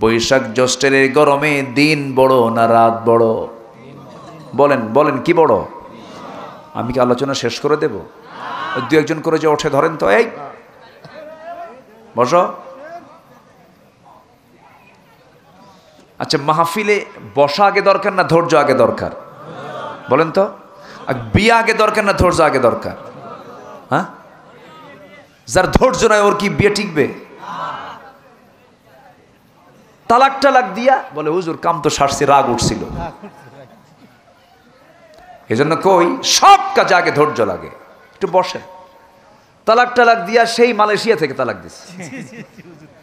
বৈশাখ জ্যৈষ্ঠের এই গরমে দিন বড় না রাত বড়? বলেন বলেন, কি বড়? আমি কি আলোচনা শেষ করে দেব? দু একজন করে যে ওঠে, ধরেন তো, এই বসো। আচ্ছা, মাহফিলে বসা আগে দরকার না ধৈর্য আগে দরকার? বলেন তো, বিয়ে আগে দরকার না ধৈর্য আগে দরকার? হ্যাঁ, যার ধৈর্য নয় ওর কি বিয়ে টিকবে? তালাক টালাক দিয়া বলে, হুজুর কাম তো সারছে, রাগ উঠছিল। এজন্য কই, সব কাজে আগে ধৈর্য লাগে। একটু বসে। তালাক টালাক দিয়া সেই মালয়েশিয়া থেকে তালাক দিচ্ছে,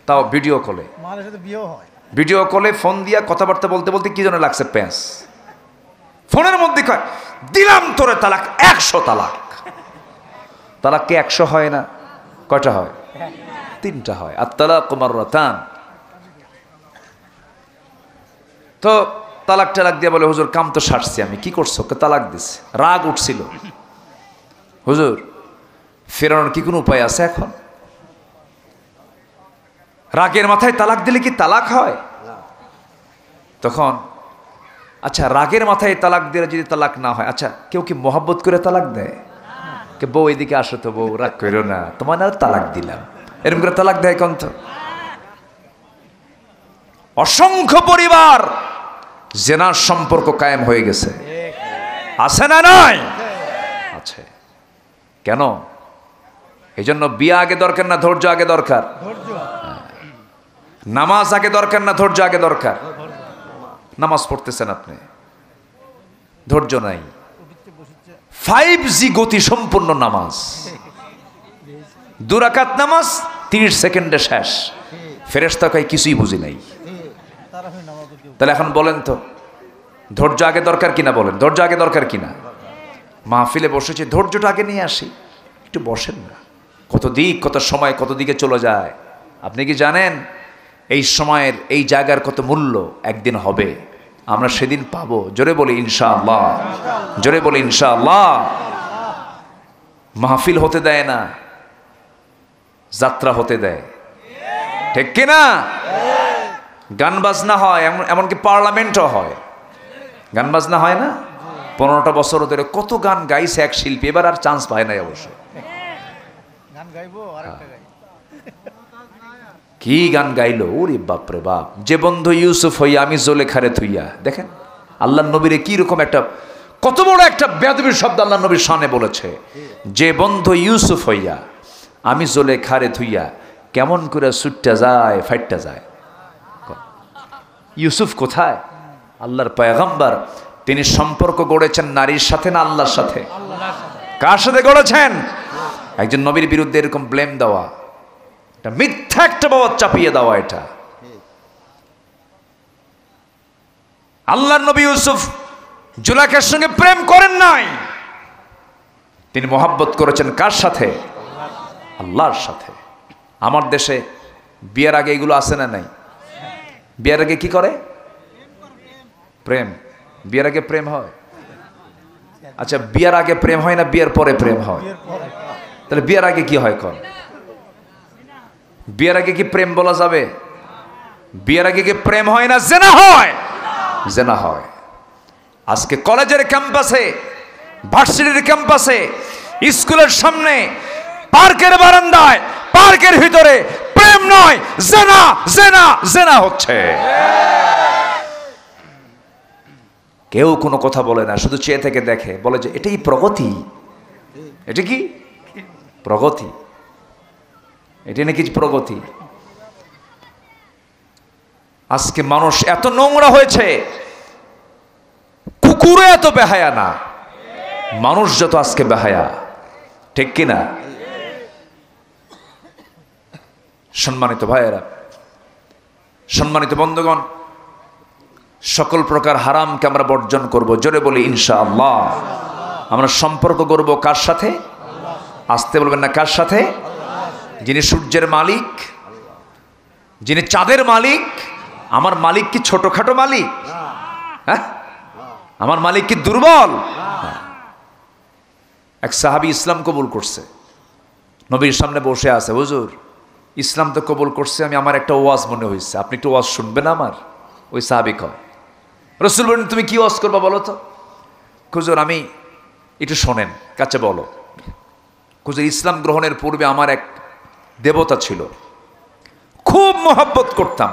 তাও ভিডিও কলে। ভিডিও কলে ফোন দিয়া কথাবার্তা বলতে বলতে কি যেন লাগছে প্যাঁচ। ফোনের মধ্যে কয়, দিলাম তোরে তালাক, 100 তালাক। তালাক কি 100 হয় না? কয়টা হয়? 3টা হয়। আত-তালাকু মাররাতান। তো তালাক টালাক দিয়ে বলে, হুজুর কাম তো সারছি, আমি কি করছো? তালাক দিছে। রাগ উঠছিল। হুজুর ফেরানোর কি কোনো উপায় আছে এখন? রাগের মাথায় তালাক দিলে কি তালাক হয়? তখন আচ্ছা, রাগের মাথায় তালাক দিলে যদি তালাক না হয়, আচ্ছা কেউ কি মহব্বত করে তালাক দেয়? বউ এদিকে আসো তো, বউ রাগ করো না, তোমার না তালাক দিলাম, এরকম করে তালাক দেয় কন্ত। অসংখ্য পরিবার জেনার সম্পর্ক কায়েম হয়ে গেছে, আছে না নয়? আছে। কেন? এই জন্য বিয়ে আগে দরকার না ধৈর্য আগে দরকার? নামাজ আগে দরকার না ধৈর্য আগে দরকার? নামাজ পড়তেছেন আপনি, ধৈর্য নাই, 5G গতি সম্পূর্ণ নামাজ, 2 রাকাত নামাজ 30 সেকেন্ডে শেষ, ফেরেশতা কয় কিছুই বুঝি নাই। তাহলে এখন বলেন তো ধৈর্য আগে দরকার কিনা? বলেন ধৈর্য আগে দরকার কিনা? মাহফিলে বসেছি, ধৈর্যটা আগে নিয়ে আসি, একটু বসেন না। কত দিক, কত সময়, কত দিকে চলে যায়। আপনি কি জানেন এই সময়ের, এই জায়গার কত মূল্য একদিন হবে, আমরা সেদিন পাবো। জোরে বলি ইনশাআল্লাহ, জোরে বলি ইনশাআল্লাহ। মাহফিল হতে দেয় না, যাত্রা হতে দেয়, ঠিক কিনা? গান বাজনা হয়, এমনকি পার্লামেন্টও হয়, গান বাজনা হয় না? 15টা বছর ধরে কত গান গাইছে এক শিল্পী, এবার আর চান্স পায় নাই অবশ্য। কি গান গাইলো, ওরে বাপরে বাপ। যে বন্ধু ইউসুফ হইয়া আমি জোলেখারে থুইয়া, দেখেন আল্লাহ নবীরে কি রকম একটা, কত বড় একটা বেয়াদবির শব্দ আল্লাহ নবীর শানে বলেছে। যে বন্ধু ইউসুফ হইয়া আমি জোলেখারে থুইয়া, কেমন করে ছুটটা যায়, ফাইটটা যায়। ইউসুফ কোথায়? আল্লাহর পয়গম্বর, তিনি সম্পর্ক গড়েছেন নারীর সাথে না আল্লাহর সাথে? কার সাথে গড়েছেন? একজন নবীর বিরুদ্ধে এরকম ব্লেম দেওয়া, এটা মিথ্যা একটা বাবা চাপিয়ে দেওয়া, এটা। আল্লাহর নবী ইউসুফ জুলাইখার সঙ্গে প্রেম করেন নাই, তিনি মহব্বত করেছেন কার সাথে? আল্লাহর সাথে। আমার দেশে বিয়ের আগে এগুলো আছে না নাই? বিয়ের আগে কি করে? প্রেম। বিয়ের আগে প্রেম হয়? আচ্ছা, বিয়ের আগে প্রেম হয় না বিয়ের পরে প্রেম হয়? তাহলে বিয়ের আগে কি হয়? কোন বিয়ের আগে কি প্রেম বলা যাবে? বিয়ের আগে কি প্রেম হয় না জেনা হয়? জেনা হয়। আজকে কলেজের ক্যাম্পাসে, ভার্সিটির ক্যাম্পাসে, স্কুলের সামনে, পার্কের বারান্দায়, পার্কের ভিতরে প্রেম নয়, জেনা জেনা জেনা হচ্ছে। কেউ কোনো কথা বলে না, শুধু চেয়ে থেকে দেখে, বলে যে এটাই প্রগতি। এটা কি প্রগতি? এটা নাকি প্রগতি? আজকে মানুষ এত নোংরা হয়েছে, কুকুরে এত বেহায়া না, মানুষ যত আজকে বেহায়া, ঠিক কিনা? সম্মানিত ভাইয়েরা, সম্মানিত বন্ধুগণ, সকল প্রকার হারামকে আমরা বর্জন করব। জোরে বলি ইনশাআল্লাহ। আমরা সম্পর্ক করব কার সাথে? আসতে বলবেন না, কার সাথে? যিনি সূর্যের মালিক, যিনি চাঁদের মালিক। আমার মালিক কি ছোটখাটো মালিক? হ্যাঁ, আমার মালিক কি দুর্বল? এক সাহাবী ইসলাম কবুল করছে, নবীর সামনে বসে আছে, হুজুর ইসলাম তো কবুল করছে, আমি আমার একটা ওয়াজ মনে হয়েছে, আপনি একটু ওয়াজ শুনবেন আমার? ওই সাহাবী কয়, রাসূল বলেন তুমি কি ওয়াজ করবা বলো তো? হুজুর আমি একটু শোনেন, কাছে বলো। হুজুর ইসলাম গ্রহণের পূর্বে আমার এক দেবতা ছিল, খুব মহব্বত করতাম,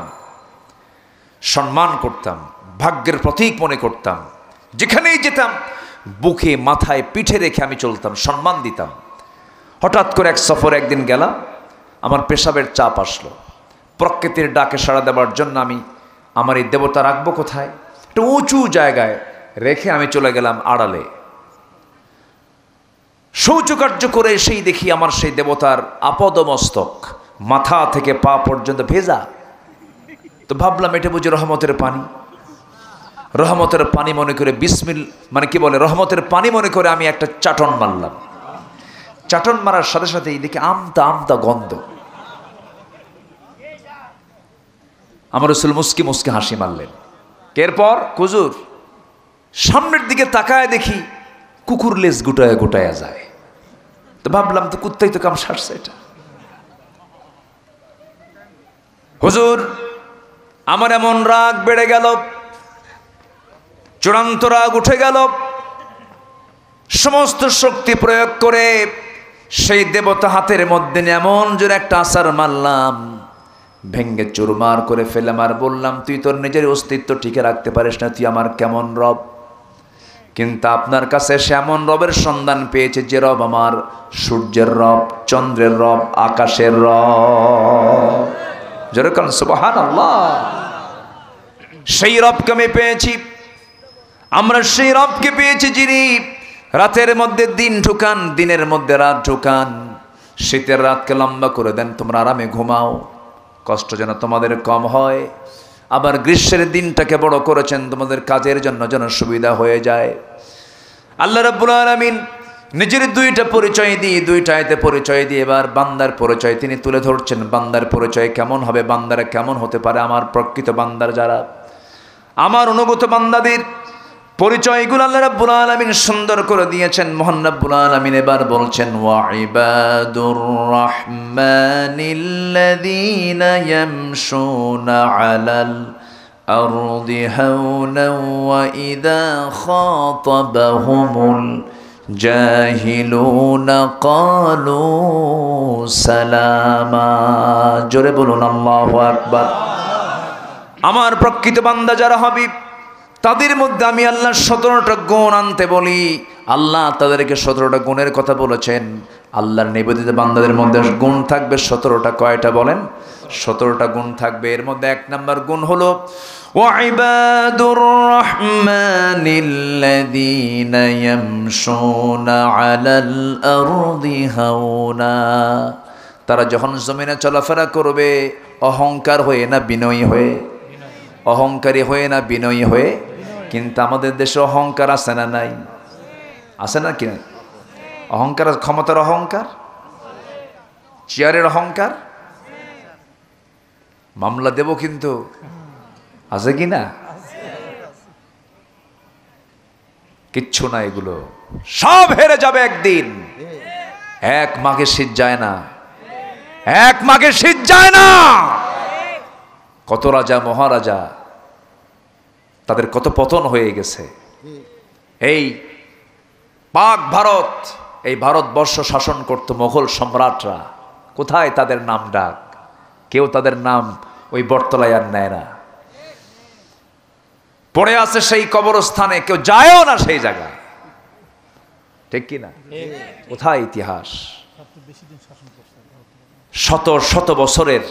সম্মান করতাম, ভাগ্যের প্রতীক মনে করতাম, যেখানেই যেতাম বুকে মাথায় পিঠে রেখে আমি চলতাম, সম্মান দিতাম। হঠাৎ করে এক সফরে একদিন গেলাম, আমার পেশাবের চাপ আসলো, প্রকৃতির ডাকে সাড়া দেওয়ার জন্য আমি আমার এই দেবতা রাখবো কোথায়? একটা উঁচু জায়গায় রেখে আমি চলে গেলাম আড়ালে। শৌচকার্য করে এসেই দেখি আমার সেই দেবতার আপদমস্তক মাথা থেকে পা পর্যন্ত ভেজা। তো ভাবলাম এটা বুঝি রহমতের পানি। রহমতের পানি মনে করে বিসমিল মানে কি বলে, রহমতের পানি মনে করে আমি একটা চাটন মারলাম। চাটন মারার সাথে সাথে এইদিকে আমতা আমতা গন্ধ। আমার রাসূল মুস্কি মুস্কি হাসি মারলেন। এরপর হুজুর সামনের দিকে তাকায় দেখি কুকুর লেজ গুটায় গুটায়া যায়। তো ভাবলাম তো কুত্তাই তো কাম সারছে এটা। হুজুর আমার এমন রাগ বেড়ে গেল, চূড়ান্ত রাগ উঠে গেল। সমস্ত শক্তি প্রয়োগ করে সেই দেবতা হাতের মধ্যে এমন জোরে একটা আছাড় মারলাম, ভেঙ্গে চুরমার করে ফেললাম, আর বললাম, তুই তোর নিজের অস্তিত্ব টিকে রাখতে পারিস না, তুই আমার কেমন রব। কিন্তু আপনার কাছে সে এমন রবের সন্ধান পেয়েছে যে রব আমার সূর্যের রব, চন্দ্রের রব, আকাশের রব। যেরকম সুবহানাল্লাহ, সেই রবকে আমি পেয়েছি। আমরা সেই রবকে পেয়েছি যিনি রাতের মধ্যে দিন ঢুকান, দিনের মধ্যে রাত ঢুকান, শীতের রাতকে লম্বা করে দেন, তোমরা আরামে ঘুমাও, কষ্ট যেন তোমাদের কম হয়। আবার গ্রীষ্মের দিনটাকে বড় করেছেন তোমাদের কাজের জন্য যেন সুবিধা হয়ে যায়। আল্লাহ রাব্বুল আলামিন নিজের দুইটা পরিচয় দিয়ে, দুইটা আয়াতে পরিচয় দিয়ে এবার বান্দার পরিচয় তিনি তুলে ধরছেন। বান্দার পরিচয় কেমন হবে, বান্দারা কেমন হতে পারে, আমার প্রকৃত বান্দার যারা, আমার অনুগত বান্দাদের পরিচয়গুলো আল্লাহ রাব্বুল আলামিন সুন্দর করে দিয়েছেন। মহান রাব্বুল আলামিন এবার বলছেন, ওয়া ইবাদুর রাহমানিল্লাযীনা ইয়ামশুনা আলাল আরদি হাওনান ওয়া ইযা খাতাবাহুমুল জাহিলুনা ক্বালু সালামা। জোরে বলুন আল্লাহু আকবার। আমার প্রকৃত বান্দা যারা হবে তাদের মধ্যে আমি আল্লাহ 17টা গুণ আনতে বলি। আল্লাহ তাদেরকে 17টা গুণের কথা বলেছেন। আল্লাহর নিবেদিত বান্দাদের মধ্যে গুণ থাকবে 17টা। কয়টা বলেন? 17টা গুণ থাকবে। এর মধ্যে 1 নম্বর গুণ হলো ওয়া ইবাদুর রাহমানিল্লাযীনা ইয়ামশুনা আলাল আরদি হাওনা। তারা যখন জমিনে চলাফেরা করবে অহংকার হয়ে না বিনয়ী হয়ে? অহংকারী হয়ে না বিনয়ী হয়ে? কিন্তু আমাদের দেশে অহংকার আছে না নাই? আছে না কিনা? অহংকার, ক্ষমতার অহংকার, চেয়ারের অহংকার। মামলা দেব কিন্তু, আছে কি না? কিচ্ছু না, এগুলো সব হেরে যাবে একদিন। এক মাঘে শীত যায় না, এক মাঘে শীত যায় না। কত রাজা মহারাজা, তাদের কত পতন হয়ে গেছে। এই পাক ভারত, এই ভারতবর্ষ শাসন করত মোগল সম্রাটরা। কোথায় তাদের নাম ডাক? কেউ তাদের নাম ওই বটতলায় আর নেয় না, পড়ে আছে সেই কবরস্থানে, কেউ যায়ও না সেই জায়গায়। ঠিক কি না? কোথায় ইতিহাস? শত শত বছরের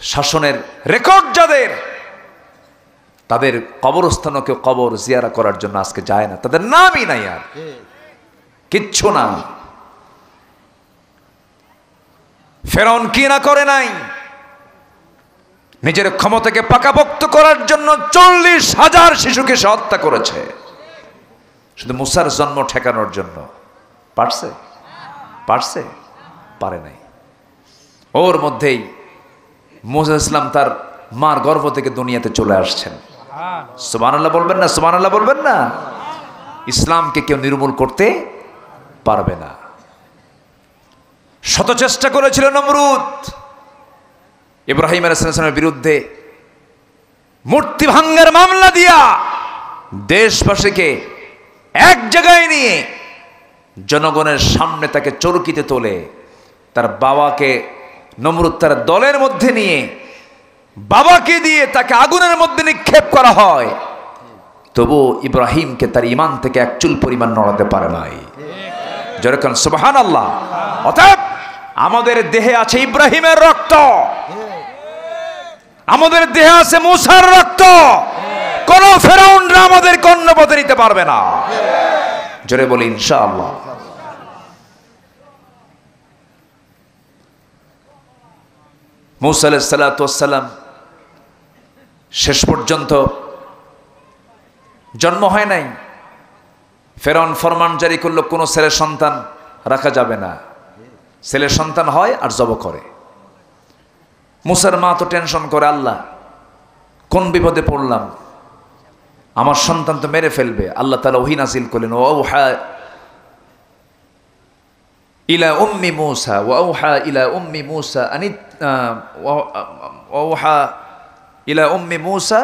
শাসনের রেকর্ড যাদের, তাদের কবরস্থানও কেউ কবর জিয়ারা করার জন্য আজকে যায় না, তাদের নামই নাই, আর কিচ্ছু না। ফেরাউন কি না করে নাই? নিজের ক্ষমতাকে পাকাপোক্ত করার জন্য 40,000 শিশুকে সে হত্যা করেছে, শুধু মুসার জন্ম ঠেকানোর জন্য। পারছে? পারছে? পারে নাই। ওর মধ্যেই মুসা ইসলাম তার মার গর্ভ থেকে দুনিয়াতে চলে আসছেন। সুবহানাল্লাহ বলবেন না? সুবহানাল্লাহ বলবেন না? ইসলামকে কেউ নির্মূল করতে পারবে না। শত চেষ্টা করেছিল নমরুদ ইব্রাহিম আলাইহিস সালামের বিরুদ্ধে, মূর্তি ভাঙ্গার মামলা দিয়া দেশবাসীকে এক জায়গায় নিয়ে জনগণের সামনে তাকে চরকিতে তোলে। তার বাবাকে নমরুদ তার দলের মধ্যে নিয়ে, বাবাকে দিয়ে তাকে আগুনের মধ্যে নিক্ষেপ করা হয়, তবু ইব্রাহিমকে তার ঈমান থেকে এক চুল পরিমাণ নড়াতে পারে নাই। যেরকম সুবহানাল্লাহ। অতএব আমাদের দেহে আছে ইব্রাহিমের রক্ত, আমাদের দেহে আছে মুসার রক্ত। কোন ফেরাউনরা আমাদের কর্ণ পথে নিতে পারবে না। জোরে বলি ইনশাআল্লাহ। মুসা আলাইহিস সালাতু ওয়াস সালাম শেষ পর্যন্ত জন্ম হয় নাই। ফেরাউন ফরমান জারি করলো, কোনো ছেলে সন্তান রাখা যাবে না। ছেলে সন্তান হয় আর জব করে। মুসার মা তো টেনশন করে, আল্লাহ কোন বিপদে পড়লাম, আমার সন্তান তো মেরে ফেলবে। আল্লাহ তাআলা ওহী নাযিল করলেন, ওয়াউহা ইলা উম্মি মুসা ওয়াউহা ইলা উম্মি মুসা আনি ওয়াউহা ইলা উম্মি মুসা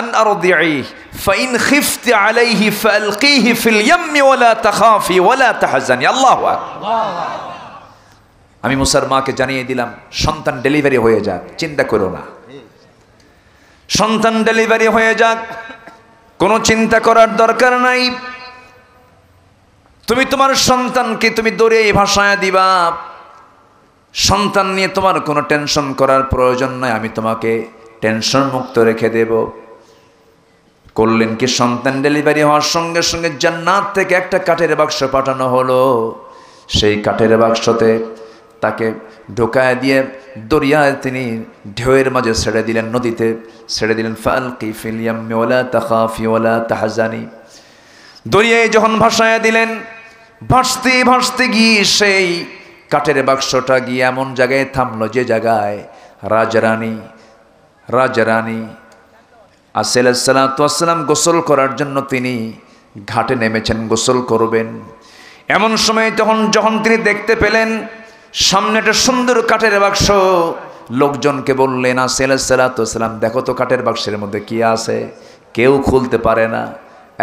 আন আরদিহি ফাইন খিফতি আলাইহি ফালকিহি ফিল ইয়াম্মি ওয়ালা তাখাফি ওয়ালা তাহজানি। আল্লাহু আকবার। আমি মুসার মাকে জানিয়ে দিলাম সন্তান ডেলিভারি হয়ে যাক, চিন্তা করো না, সন্তান ডেলিভারি হয়ে যাক, কোনো চিন্তা করার দরকার নাই। তুমি তোমার সন্তানকে তুমি দরিয়ায় ভাসায় দিবা, সন্তান নিয়ে তোমার কোনো টেনশন করার প্রয়োজন নাই, আমি তোমাকে টেনশন মুক্ত রেখে দেব। করলেন কি, সন্তান ডেলিভারি হওয়ার সঙ্গে সঙ্গে জান্নাত থেকে একটা কাঠের বাক্স পাঠানো হলো। সেই কাঠের বাক্সতে তাকে ঢোকায় দিয়ে দরিয়ায় তিনি ঢেউয়ের মাঝে ছেড়ে দিলেন, নদীতে ছেড়ে দিলেন। ফালকি ফিল ইয়াম্মি ওয়ালা তাখাফি ওয়ালা তাহজানি। দরিয়ায় যখন ভাসায় দিলেন, ভাসতে ভাসতে গিয়ে সেই কাঠের বাক্সটা গিয়ে এমন জায়গায় থামলো যে জায়গায় রাজারানী আলাইহিস সালাতু ওয়াস সালাম গোসল করার জন্য তিনি ঘাটে নেমেছেন, গোসল করবেন। এমন সময় যখন তিনি দেখতে পেলেন সামনে একটা সুন্দর কাঠের বাক্স, লোকজনকে বললেন আলাইহিস সালাতু ওয়াস সালাম, দেখো তো কাঠের বাক্সের মধ্যে কি আছে। কেউ খুলতে পারে না,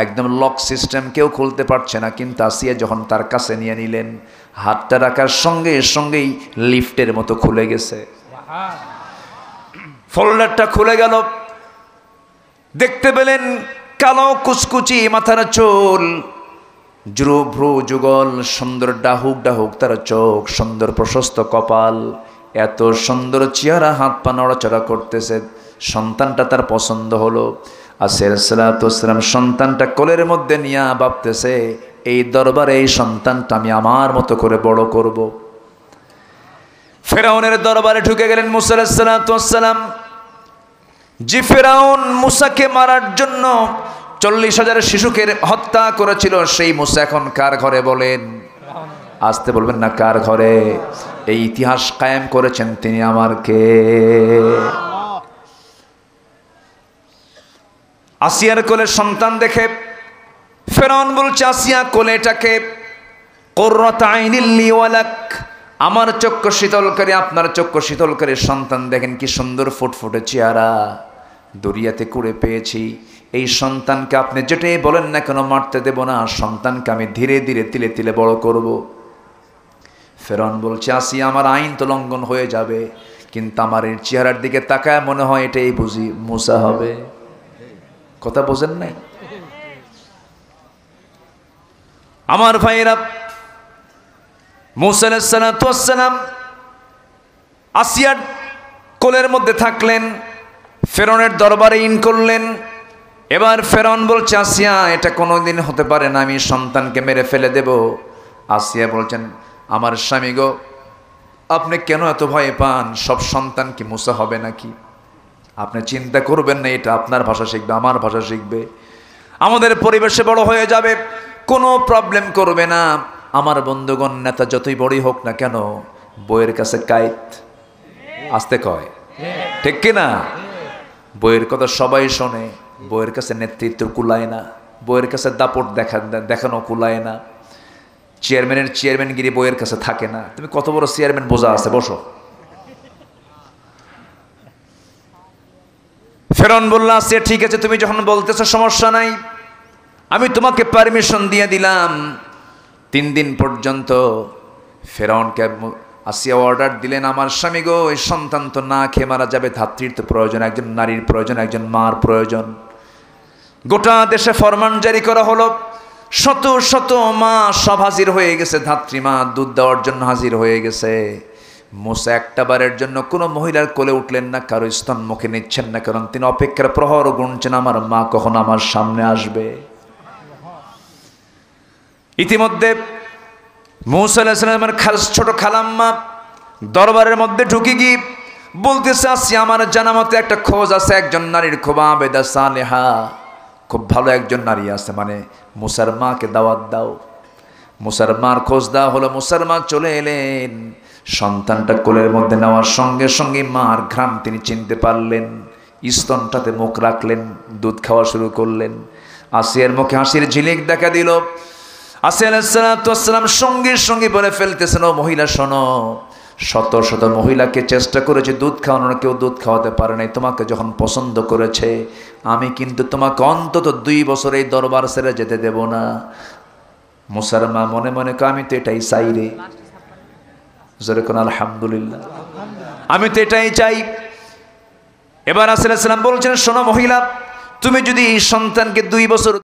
একদম লক সিস্টেম, কেউ খুলতে পারছে না। কিন্তু আসিয়া যখন তার কাছে নিয়ে নিলেন, হাতটা রাখার সঙ্গে সঙ্গেই লিফটের মতো খুলে গেছে, ফোল্ডারটা খুলে গেল। দেখতে পেলেন কালো কুচকুচি মাথার চুল, ভ্রু যুগল, সুন্দর ডাহুক ডাহুক তার চোখ, সুন্দর প্রশস্ত কপাল, এত সুন্দর চেহারা, হাত পা নড়াচড়া করতেছে। সন্তানটা তার পছন্দ হলো। আলাইহিস সালাতু ওয়াস সালাম সন্তানটা কোলের মধ্যে নিয়ে ভাবতেছে, এই দরবারে এই সন্তানটা আমি আমার মতো করে বড় করব। ফেরাউনের দরবারে ঢুকে গেলেন মুসা আলাইহিস সালাতু ওয়াস সালাম। যে ফেরাউন মুসাকে মারার জন্য 40,000 শিশুকে হত্যা করেছিল, সেই মুসা এখন কার ঘরে বলেন? আসতে বলবেন না, কার ঘরে? এই ইতিহাস কায়েম করেছেন তিনি আমার কে? আসিয়ার কোলে সন্তান দেখে ফেরাউন বলছে, আসিয়া কোলে এটাকে কুররাতু আইনিল লি ওয়া লাক, আমার চক্ষু শীতলকারী, আপনার চক্ষু শীতলকারী সন্তান। দেখেন কি সুন্দর ফুটফুটে চেহারা, দরিয়াতে কুড়ে পেয়েছি। এই সন্তানকে আপনি যেটাই বলেন না কেন মারতে দেব না, সন্তানকে আমি ধীরে ধীরে তিলে তিলে বড় করব। ফেরাউন বলছে, আসিয়া আমার আইন তো লঙ্ঘন হয়ে যাবে, কিন্তু আমার এই চেহারার দিকে তাকায় মনে হয় এটাই বুঝি মুসা হবে। কথা বোঝেন নাই আমার ভাইরা? মুসা আলাইহিস সালাতু ওয়াস সালাম আসিয়ার কোলের মধ্যে থাকলেন, ফেরাউনের দরবারে ইন করলেন। এবার ফেরাউন বলছে, আসিয়া এটা কোনোদিন হতে পারে না, আমি সন্তানকে মেরে ফেলে দেব। আসিয়া বলছেন, আমার স্বামী গো, আপনি কেন এত ভয় পান? সব সন্তান কি মুসা হবে নাকি? আপনি চিন্তা করবেন না, এটা আপনার ভাষা শিখবে, আমার ভাষা শিখবে, আমাদের পরিবেশে বড় হয়ে যাবে, কোনো প্রবলেম করবে না। আমার বন্ধুগণ, নেতা যতই বড়ই হোক না কেন, বইয়ের কাছে কাইত আসতে কয়, ঠিক কিনা? বইয়ের কথা সবাই শোনে, বইয়ের কাছে নেতৃত্ব কুলায় না, বইয়ের কাছে দাপট দেখানো কুলায় না, চেয়ারম্যানগিরি বইয়ের কাছে থাকে না। তুমি কত বড় চেয়ারম্যান বোঝা আছে, বসো। ফেরাউন বলল, সে ঠিক আছে, তুমি যখন বলতেছো সমস্যা নাই, আমি তোমাকে পারমিশন দিয়ে দিলাম। 3 দিন পর্যন্ত ফেরাউনকে আসিয়া অর্ডার দিলেন, আমার স্বামী গো, এই সন্তান তো না খেয়ে মারা যাবে, ধাত্রীর তো প্রয়োজন, একজন নারীর প্রয়োজন, একজন মার প্রয়োজন। গোটা দেশে ফরমান জারি করা হলো, শত শত মা সব হাজির হয়ে গেছে, ধাত্রী মা দুধ দেওয়ার জন্য হাজির হয়ে গেছে। মুসা একটা বারের জন্য কোনো মহিলার কোলে উঠলেন না, কারো স্তন মুখে নিচ্ছেন না, কারণ তিনি অপেক্ষার প্রহর গুনছেন, আমার মা কখন আমার সামনে আসবে। ইতিমধ্যে মুসা আলাইহিস সালামের ছোট খালাম্মা দরবারের মধ্যে ঢুকে গিয়ে বলতেছে, আসি আমার জানা মতে একটা খোঁজ আছে, একজন নারীর খুব আবেদা সালেহা, খুব ভালো একজন নারী আছে, মানে মুসার মাকে দাওয়াত দাও। মুসার মার খোঁজ দেওয়া হলো, মুসার মা চলে এলেন। সন্তানটা কোলের মধ্যে নেওয়ার সঙ্গে সঙ্গে মার ঘ্রাণ তিনি চিনতে পারলেন, স্তনটাতে মুখ রাখলেন, দুধ খাওয়া শুরু করলেন। আসিয়ার মুখে হাসির ঝিলিক দেখা দিল। আসিয়া আলাইহিস সালাতু ওয়াস সালাম সঙ্গে সঙ্গে বলে ফেলতেছেন, ও মহিলা শোনো, শত শত মহিলাকে চেষ্টা করেছে দুধ খাওয়ানোর, কেউ দুধ খাওয়াতে পারে নাই। তোমাকে যখন পছন্দ করেছে, আমি কিন্তু তোমাকে অন্তত 2 বছর এই দরবার ছেড়ে যেতে দেব না। মুসার মা মনে মনে কয় আমি তো এটাই চাই রে, জোরে কোন আলহামদুলিল্লাহ, আমি তো এটাই চাই। এবার রাসূল সাল্লাল্লাহু আলাইহি ওয়াসাল্লাম বলছেন, শোনো মহিলা, তুমি যদি এই সন্তানকে 2 বছর